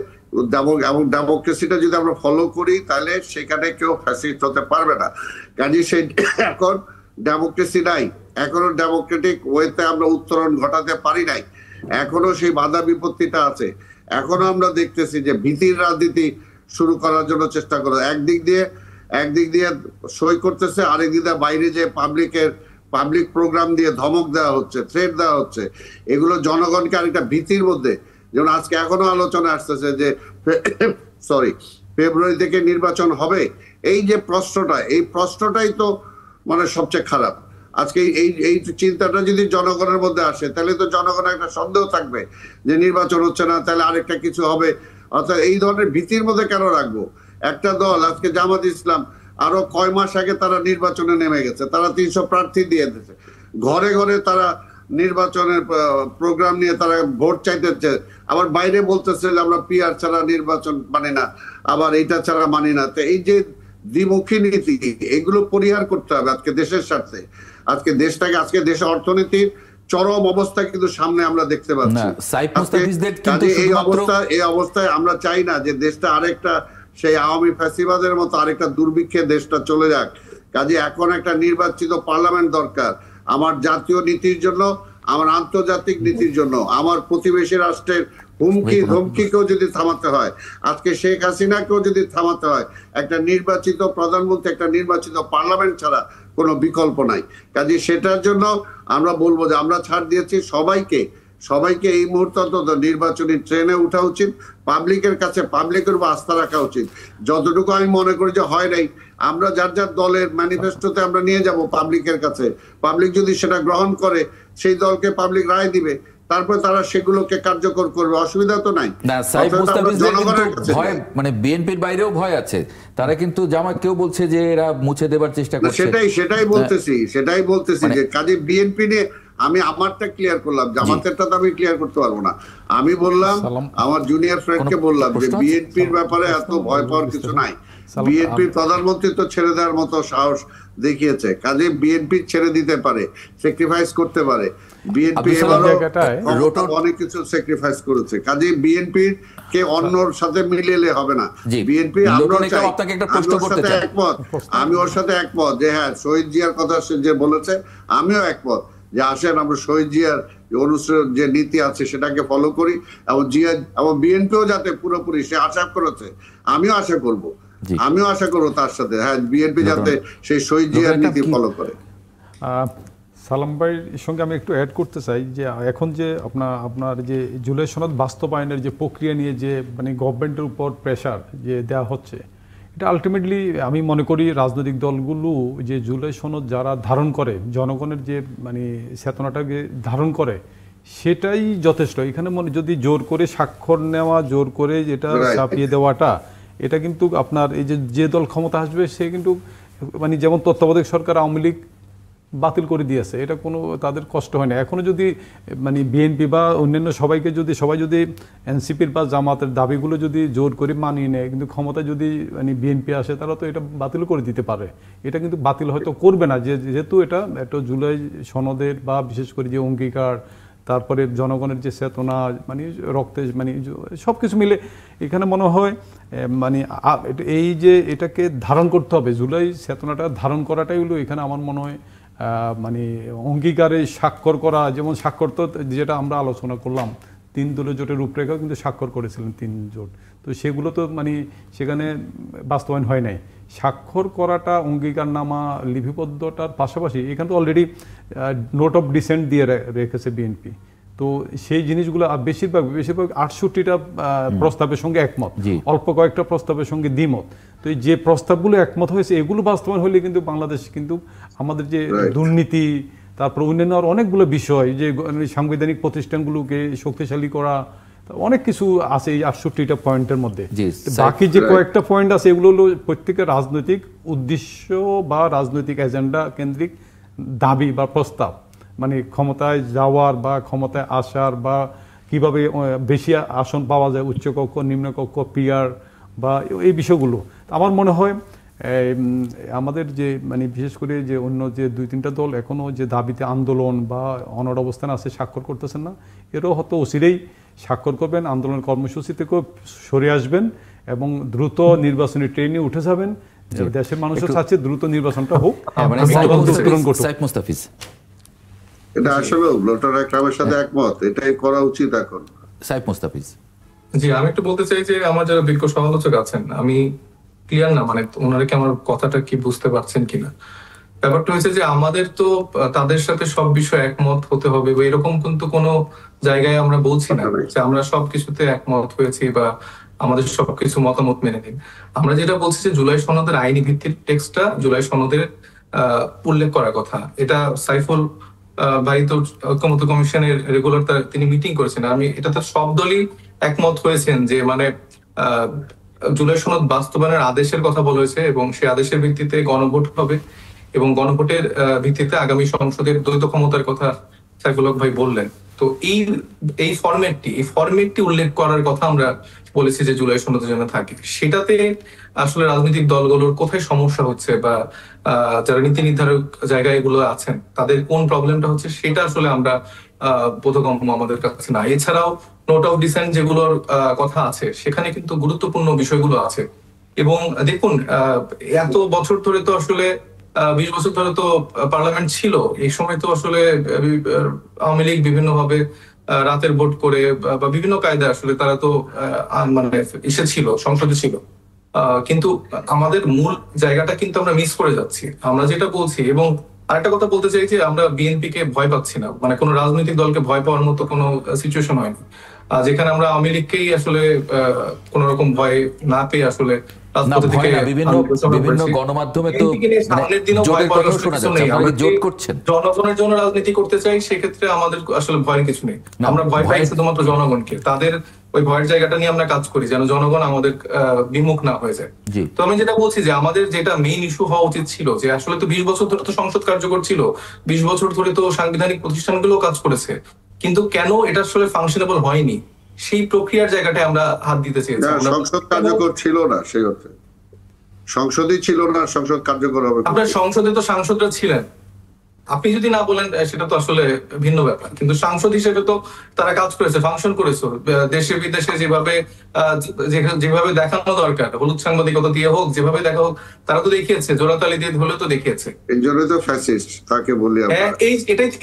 E: এবং ডেমোক্রেসিটা যদি আমরা ফলো করি তাহলে সেখানে কেউ ফ্যাসিস্ট হতে পারবে না। কাজে সেই এখন ডেমোক্রেসি নাই, এখনো ডেমোক্রেটিক ওয়েতে আমরা উত্তরণ ঘটাতে পারি নাই, এখনো সেই বাধা বিপত্তিটা আছে। এখনো আমরা দেখতেছি যে ভীতির রাজনীতি শুরু করার জন্য চেষ্টা করে, একদিক দিয়ে সই করতেছে, আরেকদিক দিয়ে বাইরে যে পাবলিক প্রোগ্রাম দিয়ে ধমক দেওয়া হচ্ছে, থ্রেট দেওয়া হচ্ছে। এগুলো জনগণকে আরেকটা ভীতির মধ্যে, যেমন আজকে এখনো আলোচনা আসতেছে যে ফেব্রুয়ারি থেকে নির্বাচন হবে। এই যে প্রশ্নটা, এই প্রশ্নটাই তো মানে সবচেয়ে খারাপ। আজকে এই চিন্তাটা যদি জনগণের মধ্যে আসে, তাহলে তো জনগণের একটা সন্দেহ থাকবে যে নির্বাচন হচ্ছে না, তাহলে আরেকটা কিছু হবে। অর্থাৎ এই ধরনের ভীতির মধ্যে কেন রাখবো? একটা দল আজকে জামাত ইসলাম আরো কয় মাস আগে তারা নির্বাচনে নেমে গেছে, তারা 300 প্রার্থী দিয়ে দিয়েছে, ঘরে ঘরে তারা নির্বাচনের প্রোগ্রাম নিয়ে তারা ভোট চাইতেছে, আবার বাইরে বলতেছে যে আমরা পিআর ছাড়া নির্বাচন মানি না, আবার এইটা ছাড়া মানি না। তো এই যে দ্বিমুখী নীতি, এগুলো পরিহার করতে হবে আজকে দেশের স্বার্থে। আজকে দেশের অর্থনীতির চরম অবস্থা কিন্তু সামনে আমরা দেখতে পাচ্ছি। এই অবস্থায় আমরা চাই না যে দেশটা আরেকটা সেই আওয়ামী ফ্যাসিবাদের মতো আরেকটা দুর্ভিক্ষে দেশটা চলে যাক। কাজে এখন একটা নির্বাচিত পার্লামেন্ট দরকার, আমার জাতীয় নীতির জন্য, আমার আন্তর্জাতিক নীতির জন্য, আমার প্রতিবেশী রাষ্ট্রের হুমকি ধমকিকেও যদি থামাতে হয়, আজকে শেখ হাসিনাকেও যদি থামাতে হয়, একটা নির্বাচিত প্রধানমন্ত্রী, একটা নির্বাচিত পার্লামেন্ট ছাড়া কোনো বিকল্প নাই। কাজে সেটার জন্য আমরা বলবো যে আমরা ছাড় দিয়েছি সবাইকে এই মুহূর্তে অন্তত নির্বাচনী ট্রেনে উঠা উচিত, পাবলিকের কাছে পাবলিকের উপর আস্থা রাখা উচিত। যতটুকু আমি মনে করি যে হয় নাই, আমরা যার যার দলের ম্যানিফেস্টোতে আমরা নিয়ে যাব পাবলিকের কাছে, পাবলিক যদি সেটা গ্রহণ করে সেই দলকে পাবলিক রায় দিবে, তারপর তারা সেগুলোকে কার্যকর করবে, অসুবিধা তো নাই।
A: মানে বিএনপির বাইরেও ভয় আছে, তারা কিন্তু জামাত কেউ বলছে যে এরা মুছে দেবার চেষ্টা করছে।
E: সেটাই বলতেছি যে কাজে বিএনপি নিয়ে আমি আমারটা ক্লিয়ার করলাম, জামাতেরটা তো আমি ক্লিয়ার করতে পারবো না। আমি বললাম আমার জুনিয়র ফ্রেন্ডকে বললাম যে বিএনপির ব্যাপারে এত ভয় পাওয়ার কিছু নাই। বিএনপির প্রধানমন্ত্রী তো ছেড়ে দেওয়ার মতো সাহস দেখিয়েছে, কাজে বিএনপি ছেড়ে দিতে পারে, স্যাক্রিফাইস করতে পারে। বিএনপি অনেক কিছু স্যাক্রিফাইস করেছে, কাজে বিএনপির কে অন্যর সাথে মিলিয়ে হবে না। বিএনপি আমি ওর সাথে একমত যে হ্যাঁ শহীদ জিয়ার কথা সে যে বলেছে, আমিও একমত যে আসেন আমরা শহীদ জিয়ার অনুসরণ যে নীতি আছে সেটাকে ফলো করি, এবং জিয়া এবং বিএনপিও যাতে পুরোপুরি সে আশা করেছে, আমিও আশা করবো তার সাথে, হ্যাঁ বিএনপি যাতে সেই শহীদ জিয়ার নীতি ফলো করে।
B: সালাম ভাইয়ের সঙ্গে আমি একটু অ্যাড করতে চাই যে এখন যে আপনার যে জুলাই সনদ বাস্তবায়নের যে প্রক্রিয়া নিয়ে যে মানে গভর্নমেন্টের উপর প্রেশার যে দেওয়া হচ্ছে, এটা আলটিমেটলি আমি মনে করি রাজনৈতিক দলগুলো যে জুলাই সনদ যারা ধারণ করে, জনগণের যে মানে চেতনাটাকে ধারণ করে, সেটাই যথেষ্ট। এখানে যদি জোর করে স্বাক্ষর নেওয়া, জোর করে যেটা চাপিয়ে দেওয়াটা, এটা কিন্তু আপনার এই যে দল ক্ষমতা আসবে সে কিন্তু মানে যেমন তত্ত্বাবধায়ক সরকার আওয়ামী লীগ বাতিল করে দিয়েছে, এটা কোনো তাদের কষ্ট হয় না। এখনও যদি মানে বিএনপি বা অন্যান্য সবাই যদি এনসিপির বা জামাতের দাবিগুলো যদি জোর করে মানিয়ে নেয়, কিন্তু ক্ষমতা যদি মানে বিএনপি আসে তারা তো এটা বাতিল করে দিতে পারে। এটা কিন্তু বাতিল হয়তো করবে না, যেহেতু এটা একটা জুলাই সনদের বা বিশেষ করে যে অঙ্গীকার, তারপরে জনগণের যে চেতনা, মানে রক্তে মানে সব কিছু মিলে এখানে মনে হয় মানে এই যে এটাকে ধারণ করতে হবে, জুলাই চেতনাটা ধারণ করাটাই হলো এখানে আমার মনে হয় মানে অঙ্গীকারে স্বাক্ষর করা। যেমন স্বাক্ষর তো যেটা আমরা আলোচনা করলাম, 3 দলীয় জোটের রূপরেখা কিন্তু স্বাক্ষর করেছিলেন 3 জোট, তো সেগুলো তো মানে সেখানে বাস্তবায়ন হয় নাই। স্বাক্ষর করাটা, অঙ্গীকারনামা লিপিবদ্ধটার পাশাপাশি এখানে তো অলরেডি নোট অফ ডিসেন্ট দিয়ে রেখেছে বিএনপি, তো সেই জিনিসগুলো বেশিরভাগ 68টা প্রস্তাবের সঙ্গে একমত, অল্প কয়েকটা প্রস্তাবের সঙ্গে দ্বিমত। তো এই যে প্রস্তাবগুলো একমত হয়েছে এগুলো বাস্তবায়ন হলে কিন্তু বাংলাদেশ কিন্তু আমাদের যে দুর্নীতি, তারপর অন্যান্য অনেকগুলো বিষয়, যে সাংবিধানিক প্রতিষ্ঠানগুলোকে শক্তিশালী করা, অনেক কিছু আছে এই 68টা পয়েন্টের মধ্যে। বাকি যে কয়েকটা পয়েন্ট আছে এগুলো হলো প্রত্যেকের রাজনৈতিক উদ্দেশ্য বা রাজনৈতিক এজেন্ডা কেন্দ্রিক দাবি বা প্রস্তাব, মানে ক্ষমতায় যাওয়ার বা ক্ষমতায় আসার বা কিভাবে বেশি আসন পাওয়া যায়, উচ্চকক্ষ নিম্নকক্ষ পিআর বা এই বিষয়গুলো। আমার মনে হয় আমাদের যে মানে বিশেষ করে যে অন্য যে 2-3টা দল এখনও যে দাবিতে আন্দোলন বা অনড় অবস্থান আছে, স্বাক্ষর করতেছেন না, এরও হয়তো অচিরেই স্বাক্ষর করবেন, আন্দোলনের কর্মসূচি থেকেও সরে আসবেন এবং দ্রুত নির্বাচনী ট্রেনে উঠে যাবেন। দেশের মানুষের চাচ্ছে দ্রুত নির্বাচনটা হোক।
E: এটা আসলে লোটার একরামের সাথে একমত, এটাই করা উচিত এখন।
A: সাইফ মুস্তাফিজ
C: জি, আমি একটু বলতে চাই যে আমার যারা বিজ্ঞ সমালোচক আছেন, আমি ক্লিয়ার না মানে ওনারা কি আমার কথাটা কি বুঝতে পারছেন কিনা। ব্যাপারটা হয়েছে যে আমাদের তো তাদের সাথে সব বিষয়ে একমত হতে হবে বা এরকম কিন্তু কোনো জায়গায় আমরা বলছি না যে আমরা সবকিছুতে একমত হয়েছি বা আমাদের সবকিছু মতামত মেনে নিন। আমরা যেটা বলছি যে জুলাই সনদের আইনি ভিত্তির টেক্সটটা জুলাই সনদের উল্লেখ করার কথা। এটা সাইফুল ভাই তো ঐক্যমত্য কমিশনের রেগুলার তিনি মিটিং করেছেন, আমি এটাতে সব দলই একমত হয়েছেন যে মানে জুলাই সনদ বাস্তবায়নের আদেশের কথা বলা হয়েছে এবং সেই আদেশের ভিত্তিতে গণভোট হবে এবং গণভোটের ভিত্তিতে আগামী সংসদের দ্বৈত ক্ষমতার কথা সাইফুল হক ভাই বললেন। তো এই ফরম্যাটটি উল্লেখ করার কথা আমরা বলেছি যে জুলাই সনদ যেন থাকে, সেটাতে আসলে রাজনৈতিক দলগুলোর কোথায় সমস্যা হচ্ছে বা যারা নীতি নির্ধারক জায়গায় এগুলো আছেন তাদের কোন প্রবলেমটা হচ্ছে সেটা আসলে আমরা বোধগম্য আমাদের কাছে না। এছাড়াও নোট অফ ডিসেন্ট যেগুলোর কথা আছে সেখানে কিন্তু গুরুত্বপূর্ণ বিষয়গুলো আছে। এবং দেখুন, এত বছর ধরে তো আসলে 20 বছর ধরে তো পার্লামেন্ট ছিল। এই সময় তো আসলে আওয়ামী লীগ বিভিন্নভাবে রাতের ভোট করে বা বিভিন্ন কায়দায় আসলে তারা তো মানে ছিল, সংসদে ছিল। কিন্তু আমাদের মূল জায়গাটা কিন্তু আমরা মিস করে যাচ্ছি। আমরা যেটা বলছি, এবং আরেকটা কথা বলতে চাই যে আমরা বিএনপি কে ভয় পাচ্ছি না, মানে কোনো রাজনৈতিক দলকে ভয় পাওয়ার মতো কোনো সিচুয়েশন হয়নি, যেখানে আমরা আওয়ামী লীগকেই আসলে কোন রকম ভয় না পেয়ে আসলে
A: বিভিন্ন গণমাধ্যমে তো জোট করছেন।
C: জনগণের জন্য রাজনীতি করতে চাই, সেক্ষেত্রে আমাদের আসলে ভয়ের কিছু নেই। আমরা ভয় পাই শুধুমাত্র জনগণকে, তাদের ওই ভয়ের জায়গাটা নিয়ে আমরা কাজ করি যেন জনগণ আমাদের বিমুখ না হয়ে যায়। তো আমি যেটা বলছি যে আমাদের যেটা মেইন ইস্যু হওয়া উচিত ছিল যে আসলে তো 20 বছর ধরে তো সংসদ কার্যকর ছিল, 20 বছর ধরে তো সাংবিধানিক প্রতিষ্ঠানগুলো কাজ করেছে, কিন্তু কেন এটা আসলে ফাংশনেবল হয়নি সেই প্রক্রিয়ার জায়গাটায় আমরা হাত দিতে চেয়েছি।
E: সংসদ কার্যকর ছিল না, সেই অর্থে সংসদই ছিল না, সংসদ কার্যকর হবে।
C: আপনার সংসদে তো সাংসদরা ছিলেন, আপনি যদি না বলেন সেটা তো আসলে ভিন্ন ব্যাপার, কিন্তু সাংসদ হিসেবে তো তারা কাজ করেছে, ফাংশন করেছে দেশে বিদেশে যেভাবে দেখানো দরকার, হলুদ সাংবাদিকতা দিয়ে হোক, যেভাবে দেখা হোক, তারা তো দেখিয়েছে, জোড়াতালি দিয়ে হলেও তো দেখিয়েছে।
E: এই জন্য তো ফ্যাসিস্ট তাকে বলি আমরা।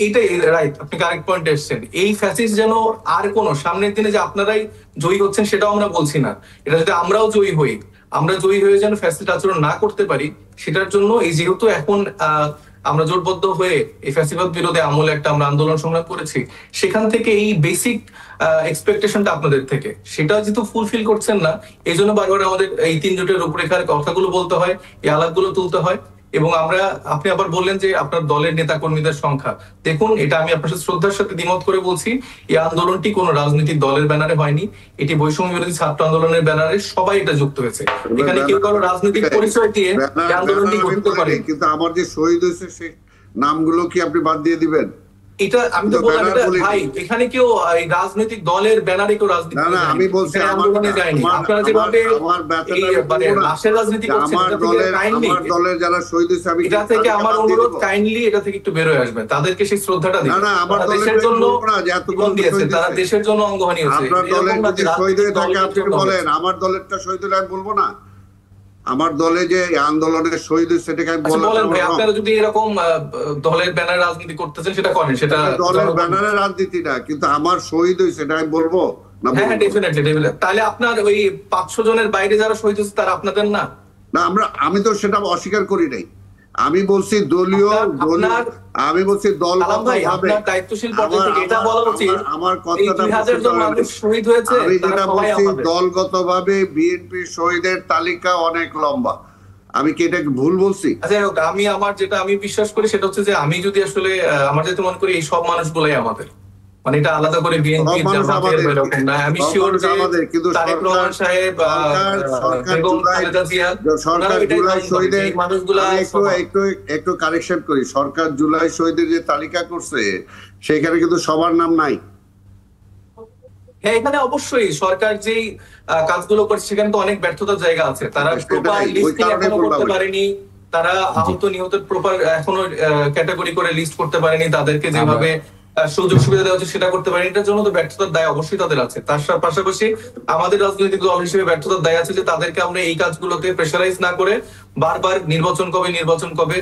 C: এইটাই রাইট, আপনি কারেক্ট পয়েন্ট এসেছেন। এই ফ্যাসিস্ট যেন আর কোন সামনের দিনে যে আপনারাই জয়ী হচ্ছেন সেটাও আমরা বলছি না, এটা যদি আমরাও জয়ী হই, আমরা জয়ী হয়ে যেন ফ্যাসিস্ট আচরণ না করতে পারি, সেটার জন্য এই যেহেতু এখন আমরা জোটবদ্ধ হয়ে এই ফ্যাসিবাদ বিরোধী আমলে একটা আমরা আন্দোলন সংগ্রাম করেছি, সেখান থেকে এই বেসিক এক্সপেকটেশনটা আপনাদের থেকে সেটা যেহেতু ফুলফিল করছেন না, এই জন্য বারবার আমাদের এই 3 জোটের রূপরেখার কথাগুলো বলতে হয়, এই আলাপগুলো তুলতে হয়। এবং আপনি আবার বললেন যে আপনার দলের নেতা কর্মীদের সংখ্যা, দেখুন এটা আমি আপনার সাথে শ্রদ্ধার সাথে দ্বিমত করে বলছি, এই আন্দোলনটি কোনো রাজনৈতিক দলের ব্যানারে হয়নি, এটি বৈষম্য বিরোধী ছাত্র আন্দোলনের ব্যানারে সবাই এটা যুক্ত হয়েছে। এখানে কেউ কারো রাজনৈতিক পরিচয় দিয়ে আন্দোলনটি গঠিত করে।
E: কিন্তু আমার যে শহীদ হয়েছে সেই নামগুলো কি আপনি বাদ দিয়ে দিবেন?
C: এটা আমি তো বললাম, এটা ভাই এখানে কেউ এই রাজনৈতিক দলের ব্যানারে কেউ রাজনীতি
E: না না, আমি বলছি
C: আন্দোলনে যায়নি। আপনারা যেভাবে রাশের রাজনীতি করছেন,
E: আমার দলের যারা শহীদ হয়েছে, আমি
C: এটা থেকে আমার অনুরোধ, কাইন্ডলি এটা থেকে একটু বের হয়ে আসবেন, তাদেরকে সেই শ্রদ্ধাটা দিন।
E: না না, আমার
C: দেশের জন্য দিয়েছে, তারা দেশের জন্য অঙ্গহানি হয়েছে।
E: আপনার দলের যদি শহীদ হয়ে থাকে আপনি বলেন, আমার দলেরটা শহীদ হলে আমি বলবো না? আমার দলে যে আন্দোলনের শহীদ সেটাকে আমি
C: বলেন ভাই, আপনারা যদি এরকম দলের ব্যানারে রাজনীতি করতেছেন সেটা করেন, সেটা
E: দলের ব্যানারে রাজনীতি না, কিন্তু আমার শহীদ হয়েছে সেটা আমি বলবো না?
C: হ্যাঁ ডেফিনেটলি। তাহলে আপনার ওই 500 জনের বাইরে যারা শহীদ হয়েছে তারা আপনাদের না?
E: না, আমি তো সেটা অস্বীকার করি নাই। আমি বলছি দলীয়, আমি বলছি দলগতভাবে
C: দায়িত্বশীল পর্যায়ে থেকে এটা বলা উচিত।
E: আমার কথাটা
C: শহীদ হয়েছে,
E: আমি যেটা বলছি দলগতভাবে বিএনপি শহীদের তালিকা অনেক লম্বা। আমি কি এটা ভুল বলছি?
C: আচ্ছা, আমি বিশ্বাস করি সেটা হচ্ছে যে আমি যদি আসলে আমার যেতে মনে করি এই সব মানুষগুলাই আমাদের, মানে এটা আলাদা করে বিএনপি জামাতের এরকম না। আমি শিওর যে তারেক রহমান সাহেব, বেগম খালেদা জিয়া,
E: সরকার জুলাই শহীদের
C: মানুষগুলা
E: একটু কারেকশন করি, সরকার জুলাই শহীদের যে তালিকা করছে সেখানে কিন্তু সবার নাম নাই।
C: হ্যাঁ, এখানে অবশ্যই সরকার যেই কাজগুলো করছে সেখানে তো অনেক ব্যর্থতার জায়গা আছে। তারা প্রপার লিস্টিং এখনো করতে পারেনি, তারা আহত নিহতের প্রপার এখনো ক্যাটাগরি করে লিস্ট করতে পারেনি, তাদেরকে যেভাবে সুযোগ সুবিধা দেওয়া হচ্ছে সেটা করতে পারেনি। এটার জন্য তো ব্যর্থতার দায় অবশ্যই তাদের আছে। তার পাশাপাশি আমাদের রাজনৈতিক দল হিসেবে ব্যর্থতার দায় আছে যে তাদেরকে আমরা এই কাজগুলোতে প্রেশারাইজ না করে বারবার নির্বাচন কবে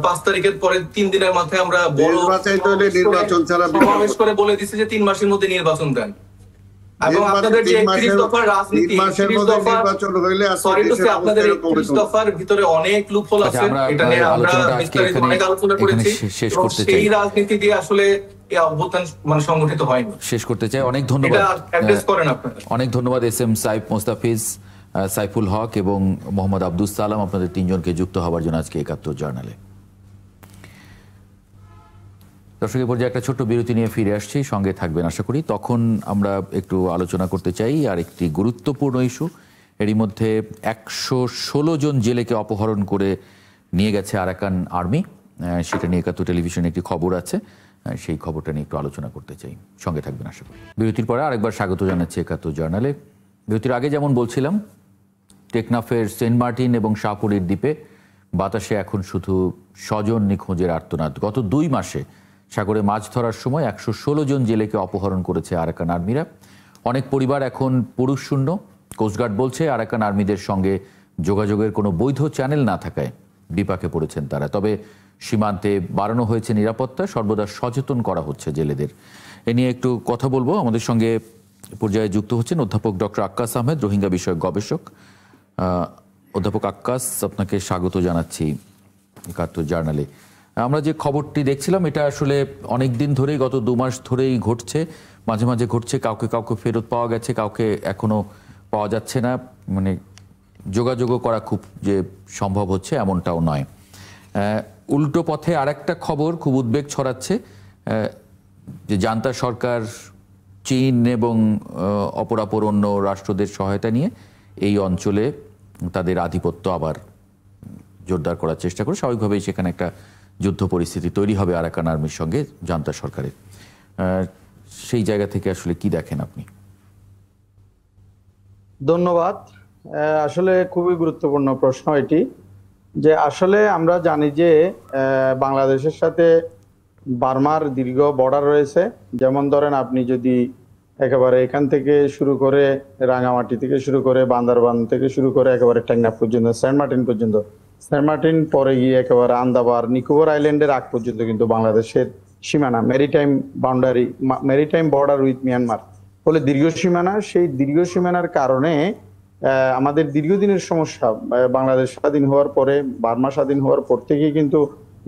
C: 5 তারিখের পরে 3 দিনের মাথায় আমরা বড়
E: নির্বাচন ছাড়া
C: সমাবেশ করে বলে দিচ্ছি যে 3 মাসের মধ্যে নির্বাচন দেন। এবং আপনাদের যে 31 দফার রাজনীতি, 31 দফার ভিতরে অনেক লুপহোল আছে, এটা নিয়ে আমরা বিস্তারিত অনেক আলোচনা করেছি। সেই রাজনীতি দিয়ে আসলে এই অভ্যুত্থান মানে সংগঠিত হয়নি।
A: শেষ করতে চাই। অনেক ধন্যবাদ, অনেক ধন্যবাদ এসএম সাইফ মোস্তাফিজ, সাইফুল হক এবং মোহাম্মদ আব্দুস সালাম, আপনাদের 3 জনকে যুক্ত হওয়ার জন্য আজকে ৭১ জার্নালে। দর্শকের পর্যায়ে একটা ছোট্ট বিরতি নিয়ে ফিরে আসছি, সঙ্গে থাকবেন আশা করি। তখন আমরা একটু আলোচনা করতে চাই আর একটি গুরুত্বপূর্ণ ইস্যু। এরই মধ্যে 116 জন জেলেকে অপহরণ করে নিয়ে গেছে আরাকান আর্মি, সেটা নিয়ে ৭১ টেলিভিশনে একটি খবর আছে, সেই খবরটা নিয়ে একটু আলোচনা করতে চাই, সঙ্গে থাকবেন আশা করি। বিরতির পরে আরেকবার স্বাগত জানাচ্ছি ৭১ জার্নালে। বিরতির আগে যেমন বলছিলাম, টেকনাফের সেন্ট মার্টিন এবং শাহপুরীর দ্বীপে বাতাসে এখন শুধু স্বজন নিখোঁজের আর্তনাদ। গত 2 মাসে সাগরে মাছ ধরার সময় 116 জন জেলেকে অপহরণ করেছে আরাকান আর্মিরা। অনেক পরিবার এখন পুরুষ শূন্য। কোস্টগার্ড বলছে আরাকান আর্মিদের সঙ্গে যোগাযোগের কোনো বৈধ চ্যানেল না থাকায় বিপাকে পড়েছেন তারা। তবে সীমান্তে বাড়ানো হয়েছে নিরাপত্তা, সর্বদা সচেতন করা হচ্ছে জেলেদের। এ নিয়ে একটু কথা বলবো। আমাদের সঙ্গে পর্যায়ে যুক্ত হচ্ছেন অধ্যাপক ডক্টর আক্কাস আহমেদ, রোহিঙ্গা বিষয়ক গবেষক। অধ্যাপক আক্কাস, আপনাকে স্বাগত জানাচ্ছি 71 জার্নালে। আমরা যে খবরটি দেখছিলাম এটা আসলে অনেক দিন ধরেই, গত 2 মাস ধরেই ঘটছে, মাঝে মাঝে ঘটছে। কাউকে কাউকে ফেরত পাওয়া গেছে, কাউকে এখনো পাওয়া যাচ্ছে না। মানে যোগাযোগও করা খুব যে সম্ভব হচ্ছে এমনটাও নয়। উল্টো পথে আরেকটা খবর খুব উদ্বেগ ছড়াচ্ছে, যে জান্তা সরকার চীন এবং অপরাপর অন্য রাষ্ট্রদের সহায়তা নিয়ে এই অঞ্চলে তাদের আধিপত্য আবার জোরদার করার চেষ্টা করে। স্বাভাবিকভাবেই সেখানে একটা যুদ্ধ পরিস্থিতি তৈরি হবে আরাকান আর্মির সঙ্গে জান্তা সরকারের। সেই জায়গা থেকে আসলে কি দেখেন আপনি?
F: ধন্যবাদ। আসলে খুবই গুরুত্বপূর্ণ প্রশ্ন এটি, যে আসলে আমরা জানি যে বাংলাদেশের সাথে বার্মার দীর্ঘ বর্ডার রয়েছে। যেমন ধরেন, আপনি যদি একেবারে এখান থেকে শুরু করে রাঙামাটি থেকে শুরু করে বান্দরবান থেকে শুরু করে একেবারে টেকনাফ পর্যন্ত, সেন্ট মার্টিন পর্যন্ত, সেন্ট মার্টিন পরে গিয়ে একেবারে আন্দামান নিকোবর আইল্যান্ডের আগ পর্যন্ত কিন্তু বাংলাদেশের সীমানা, maritime boundary, maritime border with Myanmar বলে দীর্ঘ সীমানা। সেই দীর্ঘ সীমানার কারণে আমাদের দীর্ঘদিনের সমস্যা, বাংলাদেশ স্বাধীন হওয়ার পরে, বার্মা স্বাধীন হওয়ার পর থেকেই কিন্তু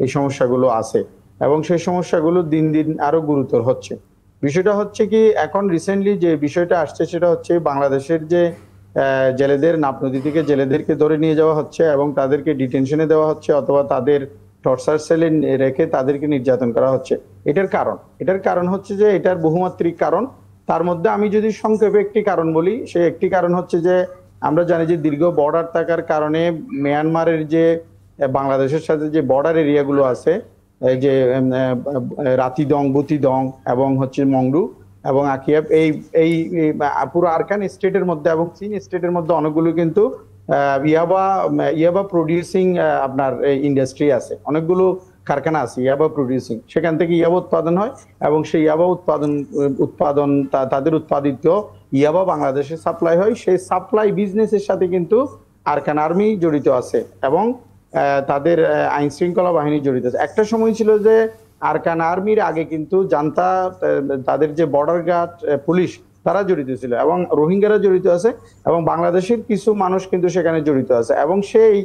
F: এই সমস্যাগুলো আছে এবং সেই সমস্যাগুলো দিন দিন আরো গুরুতর হচ্ছে। বিষয়টা হচ্ছে কি, এখন রিসেন্টলি যে বিষয়টা আসছে সেটা হচ্ছে বাংলাদেশের যে জেলেদের, নাপ নদী থেকে জেলেদেরকে ধরে নিয়ে যাওয়া হচ্ছে এবং তাদেরকে ডিটেনশনে দেওয়া হচ্ছে অথবা তাদের টর্চার সেলে রেখে তাদেরকে নির্যাতন করা হচ্ছে। এটার কারণ হচ্ছে যে এটার বহুমাত্রিক কারণ। তার মধ্যে আমি যদি সংক্ষেপে একটি কারণ বলি, সেই একটি কারণ হচ্ছে যে আমরা জানি যে দীর্ঘ বর্ডার থাকার কারণে মিয়ানমারের যে বাংলাদেশের সাথে যে বর্ডার এরিয়াগুলো আছে, এই যে রাতিদং, বুতিদং এবং হচ্ছে মংডু এবং আকিয়াব, এই পুরো আরাকান স্টেটের মধ্যে এবং চীন স্টেটের মধ্যে অনেকগুলো কিন্তু ইয়াবা প্রডিউসিং আপনার ইন্ডাস্ট্রি আছে, অনেকগুলো কারখানা আছে ইয়াবা প্রডিউসিং। সেখান থেকে ইয়াবা উৎপাদন হয় এবং সেই ইয়াবা উৎপাদন তাদের উৎপাদিত ইয়াবা বাংলাদেশে সাপ্লাই হয়। সেই সাপ্লাই বিজনেসের সাথে কিন্তু আরাকান আর্মি জড়িত আছে এবং তাদের আইন শৃঙ্খলা বাহিনী জড়িত আছে। একটা সময় ছিল যে আরাকান আর্মির আগে কিন্তু জান্তা, তাদের যে বর্ডার গার্ড পুলিশ, তারা জড়িত ছিল এবং রোহিঙ্গারা জড়িত আছে এবং বাংলাদেশের কিছু মানুষ কিন্তু সেখানে জড়িত আছে এবং সেই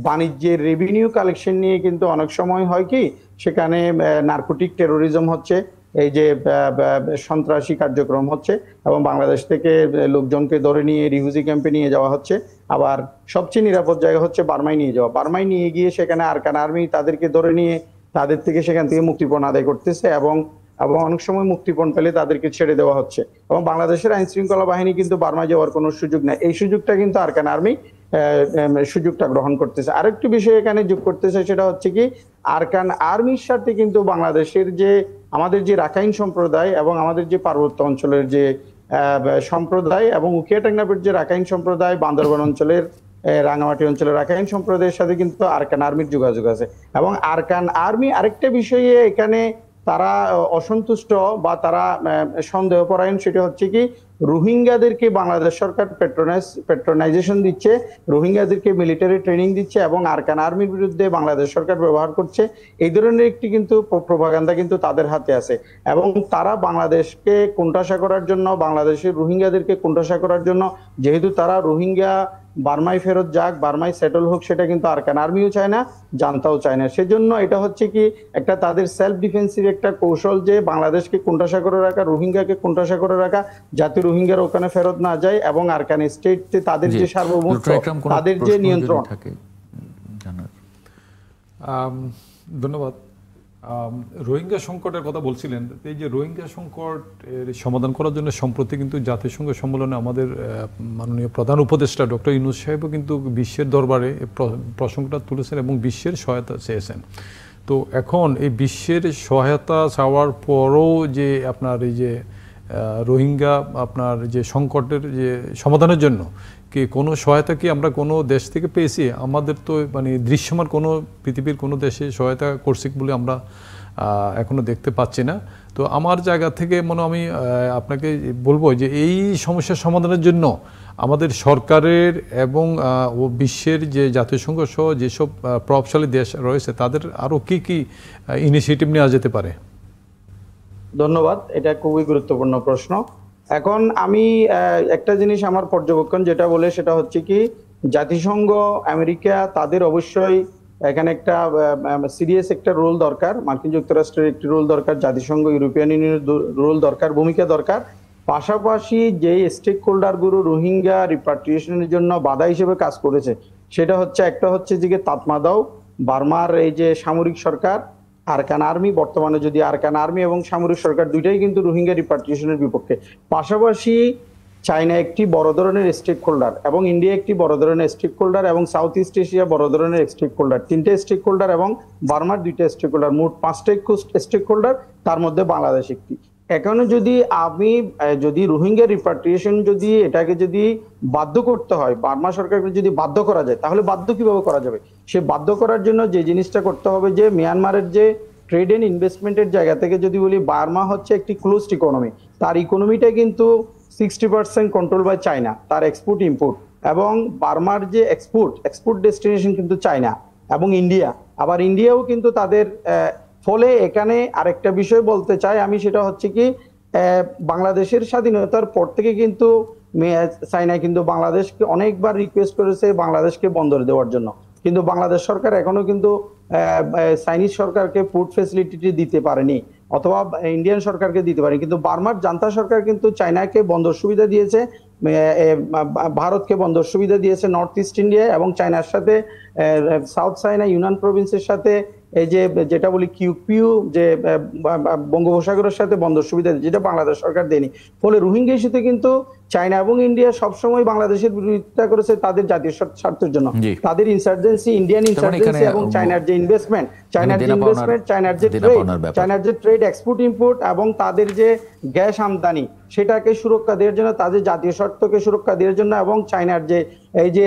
F: বাণিজ্যের রেভিনিউ কালেকশন নিয়ে কিন্তু অনেক সময় হয় কি, সেখানে নার্কোটিক টেরোরিজম হচ্ছে, এই যে সন্ত্রাসী কার্যক্রম হচ্ছে এবং বাংলাদেশ থেকে লোকজনকে ধরে নিয়ে রিফিউজি ক্যাম্পে নিয়ে যাওয়া হচ্ছে। আবার সবচেয়ে নিরাপদ জায়গা হচ্ছে বার্মায় নিয়ে যাওয়া। বার্মায় নিয়ে গিয়ে সেখানে আরাকান আর্মি তাদেরকে ধরে নিয়ে তাদের থেকে সেখান থেকে মুক্তিপণ আদায় করতেছে এবং অনেক সময় মুক্তিপণ পেলে তাদেরকে ছেড়ে দেওয়া হচ্ছে এবং বাংলাদেশের আইন শৃঙ্খলা বাহিনী কিন্তু বার্মায় যাওয়ার কোনো সুযোগ নেই। এই সুযোগটা কিন্তু আরাকান আর্মি সুযোগটা গ্রহণ করতেছে। আরেকটি বিষয় এখানে যোগ করতেছে, সেটা হচ্ছে কি, আরাকান আর্মির সাথে কিন্তু বাংলাদেশের যে আমাদের যে রাখাইন সম্প্রদায় এবং আমাদের যে পার্বত্য অঞ্চলের যে সম্প্রদায় এবং উখিয়া টেকনাফের যে রাখাইন সম্প্রদায়, বান্দরবান অঞ্চলের, রাঙামাটি অঞ্চলের রাখাইন সম্প্রদায়ের সাথে কিন্তু আরাকান আর্মির যোগাযোগ আছে এবং আরাকান আর্মি আরেকটা বিষয়ে এখানে তারা অসন্তুষ্ট বা তারা সন্দেহপরায়ণ, সেটা হচ্ছে কি, রোহিঙ্গাদেরকে বাংলাদেশ সরকার পেট্রোনাইজেশন দিচ্ছে, রোহিঙ্গাদেরকে মিলিটারি ট্রেনিং দিচ্ছে এবং আরাকান আর্মির বিরুদ্ধে বাংলাদেশ সরকার ব্যবহার করছে। এই ধরনের একটি কিন্তু প্রোপাগান্ডা কিন্তু তাদের হাতে আছে এবং তারা বাংলাদেশকে কোণঠাসা করার জন্য, বাংলাদেশের রোহিঙ্গাদেরকে কোণঠাসা করার জন্য, যেহেতু তারা রোহিঙ্গা বার্মায় ফেরত যাক, বার্মায় সেটেল হোক, সেটা কিন্তু আরাকান আর্মিও চায় না, জান্তাও চায় না। সেজন্য এটা হচ্ছে কি একটা তাদের সেলফ ডিফেন্সিভ একটা কৌশল, যে বাংলাদেশকে কোণঠাসা করে রাখা, রোহিঙ্গাকে কোণঠাসা করে রাখা, যাতে রোহিঙ্গারা ওখানে ফেরত না যায় এবং আরাকান স্টেটে তাদের যে সার্বভৌমত্ব, তাদের যে নিয়ন্ত্রণ।
B: ধন্যবাদ। রোহিঙ্গা সংকটের কথা বলছিলেন। এই যে রোহিঙ্গা সংকট সমাধান করার জন্য সম্প্রতি কিন্তু জাতিসংঘ সম্মেলনে আমাদের মাননীয় প্রধান উপদেষ্টা ডক্টর ইউনূস সাহেবও কিন্তু বিশ্বের দরবারে প্রসঙ্গটা তুলেছেন এবং বিশ্বের সহায়তা চেয়েছেন। তো এখন এই বিশ্বের সহায়তা চাওয়ার পরও যে আপনার এই যে রোহিঙ্গা আপনার যে সংকটের যে সমাধানের জন্য কি কোনো সহায়তা কি আমরা কোনো দেশ থেকে পেয়েছি? আমাদের তো মানে দৃশ্যমান কোনো পৃথিবীর কোনো দেশে সহায়তা করছে বলে আমরা এখনো দেখতে পাচ্ছি না। তো আমার জায়গা থেকে আমি আপনাকে বলবো যে এই সমস্যার সমাধানের জন্য আমাদের সরকারের এবং বিশ্বের যে জাতিসংঘ সহ যেসব প্রভাবশালী দেশ রয়েছে তাদের আরও কি কি ইনিশিয়েটিভ নেওয়া যেতে পারে?
F: ধন্যবাদ, এটা খুবই গুরুত্বপূর্ণ প্রশ্ন। এখন আমি একটা জিনিস আমার পর্যবেক্ষণ যেটা বলে সেটা হচ্ছে কি, জাতিসংঘ, আমেরিকা, তাদের অবশ্যই এখানে একটা সিরিয়াস একটা রোল দরকার। মার্কিন যুক্তরাষ্ট্রের একটি রোল দরকার, জাতিসংঘ, ইউরোপিয়ান ইউনিয়নের রোল দরকার, ভূমিকা দরকার। পাশাপাশি যে স্টেক হোল্ডারগুলো রোহিঙ্গা রিপাট্রিয়েশনের জন্য বাধা হিসেবে কাজ করেছে সেটা হচ্ছে, একটা হচ্ছে যে তাতমাদাও, বার্মার এই যে সামরিক সরকার, আরকান আর্মি, বর্তমানে যদি আরকান আর্মি এবং সামরিক সরকার দুইটাই কিন্তু রোহিঙ্গা রিপাট্রিয়েশনের বিপক্ষে। পাশাপাশি চায়না একটি বড় ধরনের স্টেক হোল্ডার এবং ইন্ডিয়া একটি বড় ধরনের স্টেক হোল্ডার এবং সাউথ ইস্ট এশিয়া বড় ধরনের স্টেক হোল্ডার, 3টে স্টেক হোল্ডার এবং বার্মার 2টে স্টেক হোল্ডার, মোট 5টে স্টেক হোল্ডার, তার মধ্যে বাংলাদেশ একটি। এখানে যদি রোহিঙ্গা রিপাট্রিয়েশন এটাকে যদি বাধ্য করতে হয়, বার্মা সরকারকে যদি বাধ্য করা যায়, তাহলে বাধ্য কিভাবে করা যাবে? সে বাধ্য করার জন্য যে জিনিসটা করতে হবে, যে মিয়ানমারের যে ট্রেড এন্ড ইনভেস্টমেন্টের জায়গা থেকে যদি বলি, বার্মা হচ্ছে একটি ক্লোজড ইকোনমি, তার ইকোনমিটা কিন্তু 60% কন্ট্রোল বাই চায়না, তার এক্সপোর্ট ইম্পোর্ট, এবং বার্মার যে এক্সপোর্ট ডেস্টিনেশন কিন্তু চায়না এবং ইন্ডিয়া। আবার ইন্ডিয়াও কিন্তু তাদের ফলে এখানে আরেকটা বিষয় বলতে চাই আমি, সেটা হচ্ছে কি, বাংলাদেশের স্বাধীনতার পর থেকে কিন্তু চায়না কিন্তু বাংলাদেশকে অনেকবার রিকোয়েস্ট করেছে বাংলাদেশকে বন্দর দেওয়ার জন্য, কিন্তু বাংলাদেশ সরকার এখনো কিন্তু চাইনিজ সরকারকে পোর্ট ফ্যাসিলিটি দিতে পারেনি, অথবা ইন্ডিয়ান সরকারকে দিতে পারেনি। কিন্তু বার্মার জান্তা সরকার কিন্তু চায়নাকে বন্দর সুবিধা দিয়েছে, ভারতকে বন্দর সুবিধা দিয়েছে নর্থ ইস্ট ইন্ডিয়া এবং চায়নার সাথে সাউথ চায়না ইউনান প্রভিন্সের সাথে এই যেটা বলি কিউপিউ, যে বঙ্গোপসাগরের সাথে বন্দর সুবিধা, যেটা বাংলাদেশ সরকার দেয়নি। ফলে রোহিঙ্গা ইস্যুতে কিন্তু চায়না এবং ইন্ডিয়া সবসময় বাংলাদেশের বিরোধিতা করেছে তাদের জাতীয় স্বার্থের জন্য। তাদের ইনসার্জেন্সি, ইন্ডিয়ান ইনসার্জেন্সি এবং চায়নার যে ইনভেস্টমেন্ট, চায়নার যে ট্রেড, এক্সপোর্ট ইম্পোর্ট এবং তাদের যে গ্যাস আমদানি, সেটাকে সুরক্ষা দেওয়ার জন্য, তাদের জাতীয় স্বার্থকে সুরক্ষা দেওয়ার জন্য, এবং চায়নার যে এই যে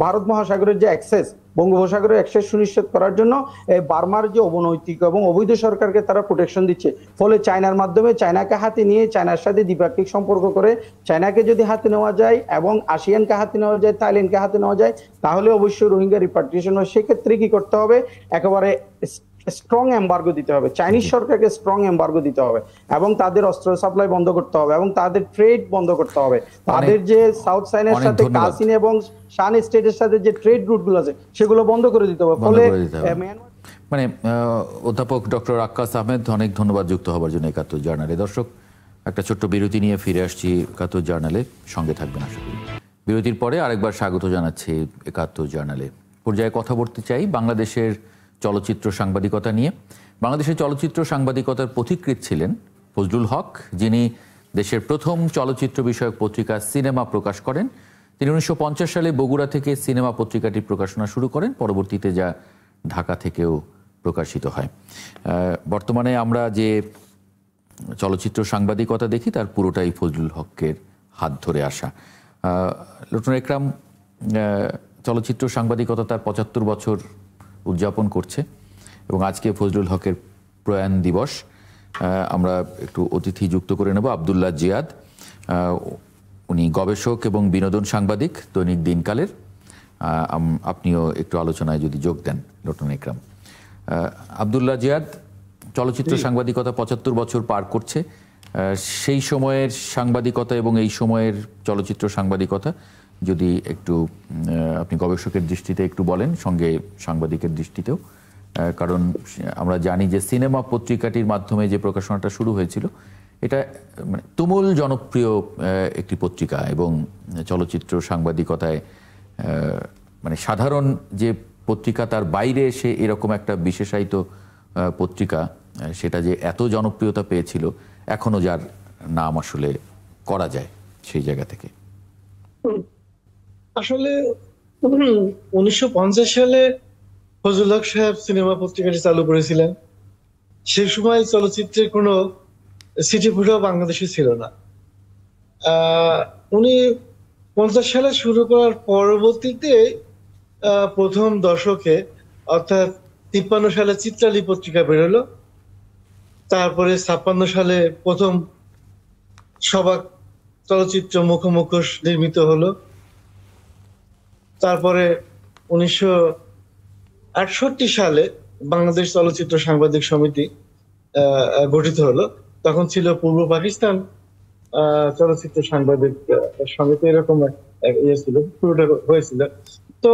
F: ভারত মহাসাগরের যে অ্যাক্সেস, বঙ্গোপসাগরের অ্যাক্সেস সুনিশ্চিত করার জন্য এই বার্মার যে অবনৈতিক এবং অবৈধ সরকারকে তারা প্রোটেকশন দিচ্ছে। ফলে চায়নার মাধ্যমে চায়নাকে হাতে নিয়ে, চায়নার সাথে দ্বিপাক্ষিক সম্পর্ক করে চায়নাকে যদি হাতে নেওয়া যায় এবং আসিয়ানকে হাতে নেওয়া যায়, থাইল্যান্ডকে হাতে নেওয়া যায়, তাহলে অবশ্যই রোহিঙ্গা রিপাট্রিয়েশন হয়। সেক্ষেত্রে কি করতে হবে? একেবারে স্ট্রং এমবার্গো দিতে হবে, চাইনিজ সরকারকে স্ট্রং এমবার্গো দিতে হবে, এবং তাদের অস্ত্র সাপ্লাই বন্ধ করতে হবে, এবং তাদের ট্রেড বন্ধ করতে হবে। তাদের যে সাউথ চায়নার সাথে কাসিন এবং শান স্টেটের সাথে যে ট্রেড রুট গুলো আছে সেগুলো বন্ধ করে দিতে হবে। ফলে
A: মানে অধ্যাপক ডক্টর আক্কাস আহমেদ, অনেক ধন্যবাদ যুক্ত হবার জন্য একাত্তর জার্নালে। দর্শক, একটা ছোট্ট বিরতি নিয়ে ফিরে আসছি একাত্তর জার্নালে, সঙ্গে থাকবেন আশা করি। বিরতির পরে আরেকবার স্বাগত জানাচ্ছি একাত্তর জার্নালে। পর্যায়ে কথা বলতে চাই বাংলাদেশের চলচ্চিত্র সাংবাদিকতা নিয়ে। বাংলাদেশের চলচ্চিত্র সাংবাদিকতার পথিকৃৎ ছিলেন ফজলুল হক, যিনি দেশের প্রথম চলচ্চিত্র বিষয়ক পত্রিকা সিনেমা প্রকাশ করেন। তিনি 1950 সালে বগুড়া থেকে সিনেমা পত্রিকাটি প্রকাশনা শুরু করেন, পরবর্তীতে যা ঢাকা থেকেও প্রকাশিত হয়। বর্তমানে আমরা যে চলচ্চিত্র সাংবাদিকতা দেখি তার পুরোটাই ফজলুল হকের হাত ধরে আসা। লুটন একরাম, চলচ্চিত্র সাংবাদিকতা তার 75 বছর উদযাপন করছে এবং আজকে ফজলুল হকের প্রয়াণ দিবস। আমরা একটু অতিথি যুক্ত করে নেব। আব্দুল্লাহ জিয়াদ, উনি গবেষক এবং বিনোদন সাংবাদিক দৈনিক দিনকালের। আপনিও একটু আলোচনায় যদি যোগ দেন লুটন একরাম। আব্দুল্লাহ জিয়াদ, চলচ্চিত্র সাংবাদিকতা 75 বছর পার করছে। সেই সময়ের সাংবাদিকতা এবং এই সময়ের চলচ্চিত্র সাংবাদিকতা যদি একটু আপনি গবেষকের দৃষ্টিতে একটু বলেন, সঙ্গে সাংবাদিকের দৃষ্টিতেও, কারণ আমরা জানি যে সিনেমা পত্রিকাটির মাধ্যমে যে প্রকাশনাটা শুরু হয়েছিল এটা মানে তুমুল জনপ্রিয় একটি পত্রিকা, এবং চলচ্চিত্র সাংবাদিকতায় মানে সাধারণ যে পত্রিকা তার বাইরে এসে এরকম একটা বিশেষায়িত পত্রিকা, সেটা যে এত জনপ্রিয়তা পেয়েছিল, এখনো যার নাম আসলে করা যায় সেই জায়গা থেকে।
G: আসলে 1950 সালে ফজলুল হক সাহেব সিনেমা পত্রিকাটি চালু করেছিলেন। সেই সময় চলচ্চিত্রের কোনো সিটি ফুডও বাংলাদেশে ছিল না। উনি 50 সালে শুরু করার পরবর্তীতে প্রথম দশকে অর্থাৎ 53 সালে চিত্রালী পত্রিকা বেরোলো, তারপরে 56 সালে প্রথম সবাক চলচ্চিত্র মুখোমুখোশ নির্মিত হলো, তারপরে 1968 সালে বাংলাদেশ চলচ্চিত্র সাংবাদিক সমিতি গঠিত হলো। তখন ছিল পূর্ব পাকিস্তান চলচ্চিত্র সাংবাদিক সমিতি, এরকম ইয়ে ছিল, শুরুটা হয়েছিল। তো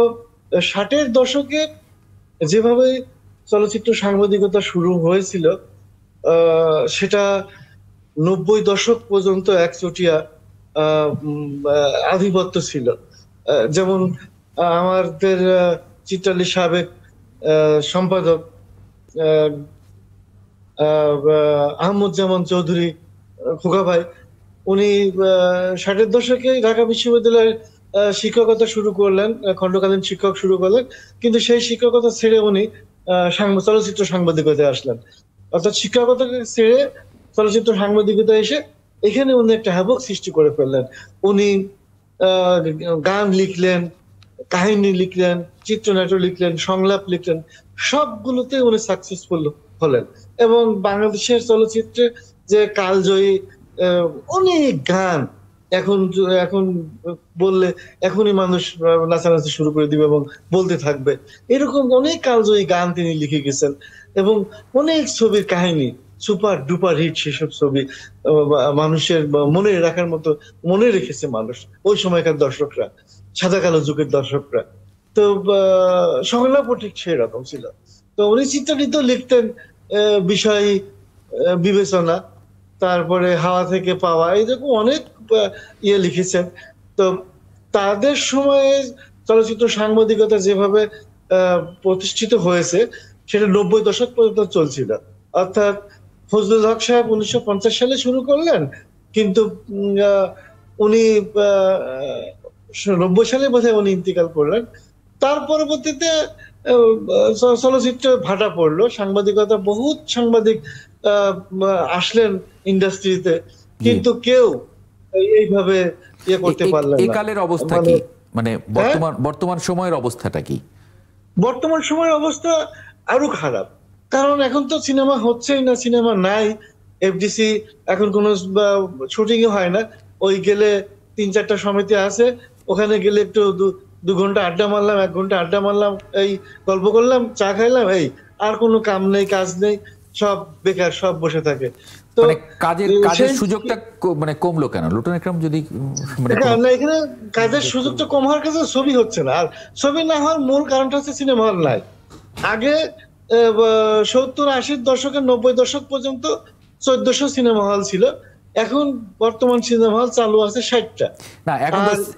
G: 60-এর দশকে যেভাবে চলচ্চিত্র সাংবাদিকতা শুরু হয়েছিল সেটা 90 দশক পর্যন্ত একচটিয়া আধিপত্য ছিল। যেমন আমাদের চিত্রালী সাবেক সম্পাদক আহমদুজ্জামান চৌধুরী খোকা ভাই, উনি 60-এর দশকে ঢাকা বিশ্ববিদ্যালয়ের শিক্ষকতা শুরু করলেন, খণ্ডকালীন শিক্ষক শুরু করলেন, কিন্তু সেই শিক্ষকতা ছেড়ে উনি চলচ্চিত্র সাংবাদিকতায় আসলেন। অর্থাৎ শিক্ষকতা ছেড়ে চলচ্চিত্র সাংবাদিকতা এসে এখানে উনি একটা হ্যাবক সৃষ্টি করে ফেললেন। উনি গান লিখলেন, কাহিনী লিখলেন, চিত্রনাট্য লিখলেন, সংলাপ লিখলেন, সবগুলোতে উনি সাকসেসফুল হলেন। এবং বাংলাদেশের চলচ্চিত্রে যে কালজয়ী অনেক গান এখন বললে এখনই মানুষ নাচানাচি শুরু করে দিবে এবং বলতে থাকবে, এরকম অনেক কালজয়ী গান তিনি লিখে গেছেন। এবং অনেক ছবির কাহিনী সুপার ডুপার হিট, সেসব ছবি মানুষের মনে রাখার মতো মনে রেখেছে মানুষ, ওই সময়কার দর্শকরা, সাদা কালো যুগের দর্শকরা। তো সংলাপও ঠিক সেই রকম ছিল। তো উনি চিত্রায়িত লিখতেন বিষয় বিবেচনা, তারপরে হাওয়া থেকে পাওয়া, এইরকম অনেক ইয়ে লিখেছেন। তো তাদের সময়ে চলচ্চিত্র সাংবাদিকতা যেভাবে প্রতিষ্ঠিত হয়েছে সেটা 90 দশক পর্যন্ত চলছিল। অর্থাৎ ফজলুল হক সাহেব 1950 সালে শুরু করলেন, কিন্তু উনি 90 সালে বোধহয় উনি ইন্তিকাল করলেন। তার পরবর্তীতে চলচ্চিত্র ভাটা পড়লো, সাংবাদিকতা বহুত সাংবাদিক আসলেন ইন্ডাস্ট্রিতে, কিন্তু কেউ এইভাবে ইয়ে করতে পারলেন না।
A: এই কালের অবস্থা কি, মানে বর্তমান সময়ের অবস্থাটা কি?
G: বর্তমান সময়ের অবস্থা আরো খারাপ, কারণ এখন তো সিনেমা হচ্ছেই না, সিনেমা নাই, এফডিসি এখন কোনো শুটিং হয় না। ওই গেলে 3-4টা সমিতি আছে, ওখানে গেলে একটু 2 ঘন্টা আড্ডা মারলাম, 1 ঘন্টা আড্ডা মারলাম, এই গল্প করলাম, চা খাইলাম, এই আর কোনো কাম নেই, কাজ নেই, সব বেকার, সব বসে থাকে। তো
A: কাজের সুযোগটা মানে কমলো কেন লুটন একরাম? যদি
G: এখানে কাজের সুযোগটা কম হওয়ার কাছে ছবি হচ্ছে না, আর ছবি না হওয়ার মূল কারণটা হচ্ছে সিনেমা হল নাই। আগে 70-80 দশকের 90 দশক পর্যন্ত 1400 সিনেমা হল ছিল, এখন বর্তমান সিনেমা হল চালু আছে 60টা।
A: না,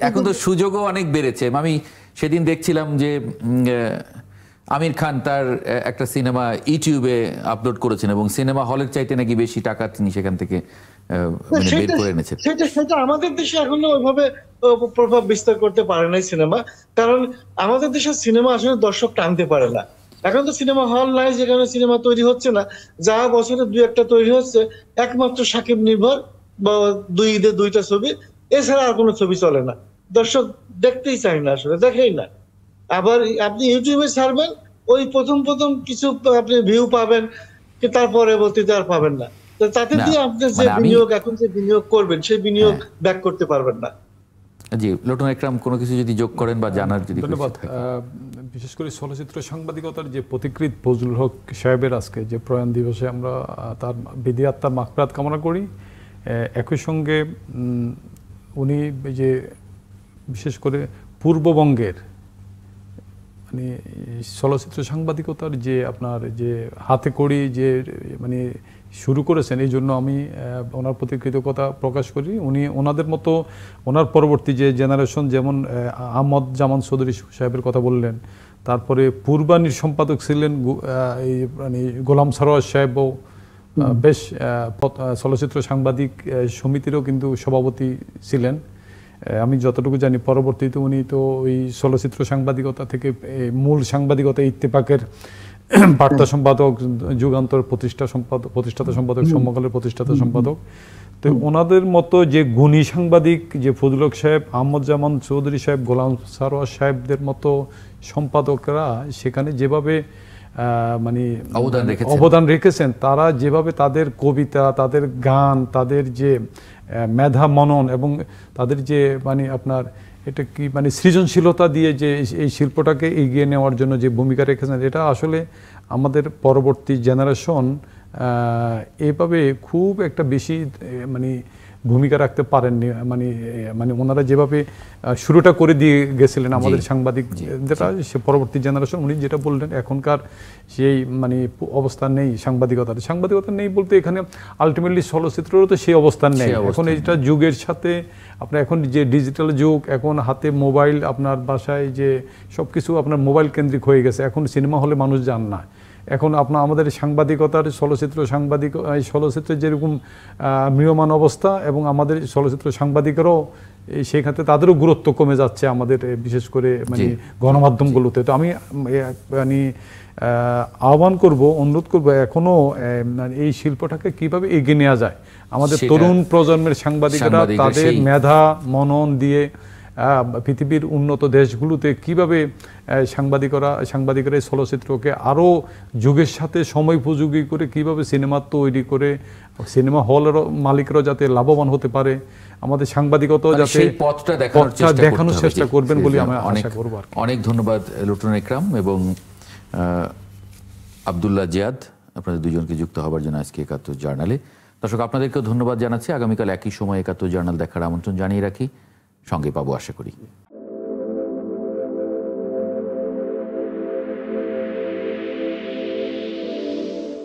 A: এখন তো সুযোগও অনেক বেড়েছে। আমি সেদিন দেখছিলাম যে আমির খান তার একটা সিনেমা ইউটিউবে আপলোড করেছেন এবং সিনেমা হলের চাইতে নাকি বেশি টাকা তিনি সেখান থেকে বের করে এনেছেন।
G: সেটা আমাদের দেশে এখনো ওইভাবে প্রভাব বিস্তার করতে পারে নাই সিনেমা, কারণ আমাদের দেশের সিনেমা আসলে দর্শক টানতে পারে না। এখন তো সিনেমা হল নাই, যেখানে সিনেমা তৈরি হচ্ছে না, যা বছরে 2-1টা তৈরি হচ্ছে একমাত্র সাকিব নির্ভর, বা 2 ঈদে 2টা ছবি, এছাড়া আর কোনো ছবি চলে না। দর্শক দেখতেই চায় না, আসলে দেখেই না। আবার আপনি ইউটিউবে ছাড়বেন, ওই প্রথম কিছু আপনি ভিউ পাবেন, তার পরবর্তীতে আর পাবেন না। তাতে দিয়ে আপনি যে বিনিয়োগ, এখন যে বিনিয়োগ করবেন, সেই বিনিয়োগ ব্যাক করতে পারবেন না।
A: জি, লুটন একরাম কোনো কিছু যদি যোগ করেন বা জানার যদি।
B: ধন্যবাদ। বিশেষ করে চলচ্চিত্র সাংবাদিকতার যে পথিকৃৎ ফজলুল হক সাহেবের আজকে যে প্রয়াণ দিবসে আমরা তার বিধি আত্মার মাগফিরাত কামনা করি। একই সঙ্গে উনি যে বিশেষ করে পূর্ববঙ্গের মানে চলচ্চিত্র সাংবাদিকতার যে আপনার যে হাতে কড়ি যে মানে শুরু করেছেন, এই জন্য আমি ওনার প্রতি কৃতজ্ঞতা প্রকাশ করি। ওনাদের মতো ওনার পরবর্তী যে জেনারেশন, যেমন আহমদ জামান চৌধুরী সাহেবের কথা বললেন, তারপরে পূর্বানীর সম্পাদক ছিলেন এই মানে গোলাম সারোয়ার সাহেবও বেশ চলচ্চিত্র সাংবাদিক সমিতিরও কিন্তু সভাপতি ছিলেন। আমি যতটুকু জানি পরবর্তীতে উনি তো ওই চলচ্চিত্র সাংবাদিকতা থেকে মূল সাংবাদিকতা ইত্তেফাকের বার্তা সম্পাদক, যুগান্তর প্রতিষ্ঠাতা সম্পাদক, সমকালের প্রতিষ্ঠাতা সম্পাদক। তো ওনাদের মতো যে গুণী সাংবাদিক, যে ফজলুল হক সাহেব, আহমদ জামান চৌধুরী সাহেব, গোলাম সারোয়ার সাহেবদের মতো সম্পাদকরা সেখানে যেভাবে মানে অবদান রেখেছেন, তারা যেভাবে তাদের কবিতা, তাদের গান, তাদের যে মেধা মনন এবং তাদের যে মানে আপনার এটা কি মানে সৃজনশীলতা দিয়ে যে এই শিল্পটাকে এগিয়ে নেওয়ার জন্য যে ভূমিকা রেখেছেন, এটা আসলে আমাদের পরবর্তী জেনারেশন এভাবে খুব একটা বেশি মানে ভূমিকা রাখতে পারেননি। মানে ওনারা যেভাবে শুরুটা করে দিয়ে গেছিলেন আমাদের সাংবাদিক যেটা, সে পরবর্তী জেনারেশন উনি যেটা বললেন, এখনকার সেই মানে অবস্থান নেই সাংবাদিকতা নেই বলতে এখানে আলটিমেটলি চলচ্চিত্রেরও তো সেই অবস্থান নেই। এখন এটা যুগের সাথে আপনার এখন যে ডিজিটাল যুগ, এখন হাতে মোবাইল, আপনার বাসায় যে সব কিছু আপনার মোবাইল কেন্দ্রিক হয়ে গেছে। এখন সিনেমা হলে মানুষ যান না। এখন আমাদের সাংবাদিকতার চলচ্চিত্রের যেরকম ম্রিয়মান অবস্থা, এবং আমাদের চলচ্চিত্র সাংবাদিকেরও সেই ক্ষেত্রে তাদেরও গুরুত্ব কমে যাচ্ছে আমাদের বিশেষ করে মানে গণমাধ্যমগুলোতে। তো আমি মানে আহ্বান করব, অনুরোধ করব, এখনো এই শিল্পটাকে কিভাবে এগিয়ে নেওয়া যায়। আমাদের তরুণ প্রজন্মের সাংবাদিকরা তাদের মেধা মনন দিয়ে পৃথিবীর উন্নত দেশগুলোতে কিভাবে সাংবাদিকরা চলচ্চিত্রকে আরো যুগের সাথে সময়োপযোগী করে কিভাবে সিনেমা তৈরি করে সিনেমা হলের মালিকরা যাতে লাভবান হতে পারে, আমাদের সাংবাদিকতাও যাতে
A: পথটা
B: দেখানোর চেষ্টা করবেন বলে আমি আশা করব।
A: অনেক ধন্যবাদ লুটন ইকরাম এবং আব্দুল্লাহ জিয়াদ, আপনাদের দুজনকে যুক্ত হবার জন্য আজকে ৭১ জার্নালে। দর্শক, আপনাদেরকেও ধন্যবাদ জানাচ্ছি। আগামীকাল একই সময় ৭১ জার্নাল দেখার আমন্ত্রণ জানিয়ে রাখি। সঙ্গে পাবো আশা করি।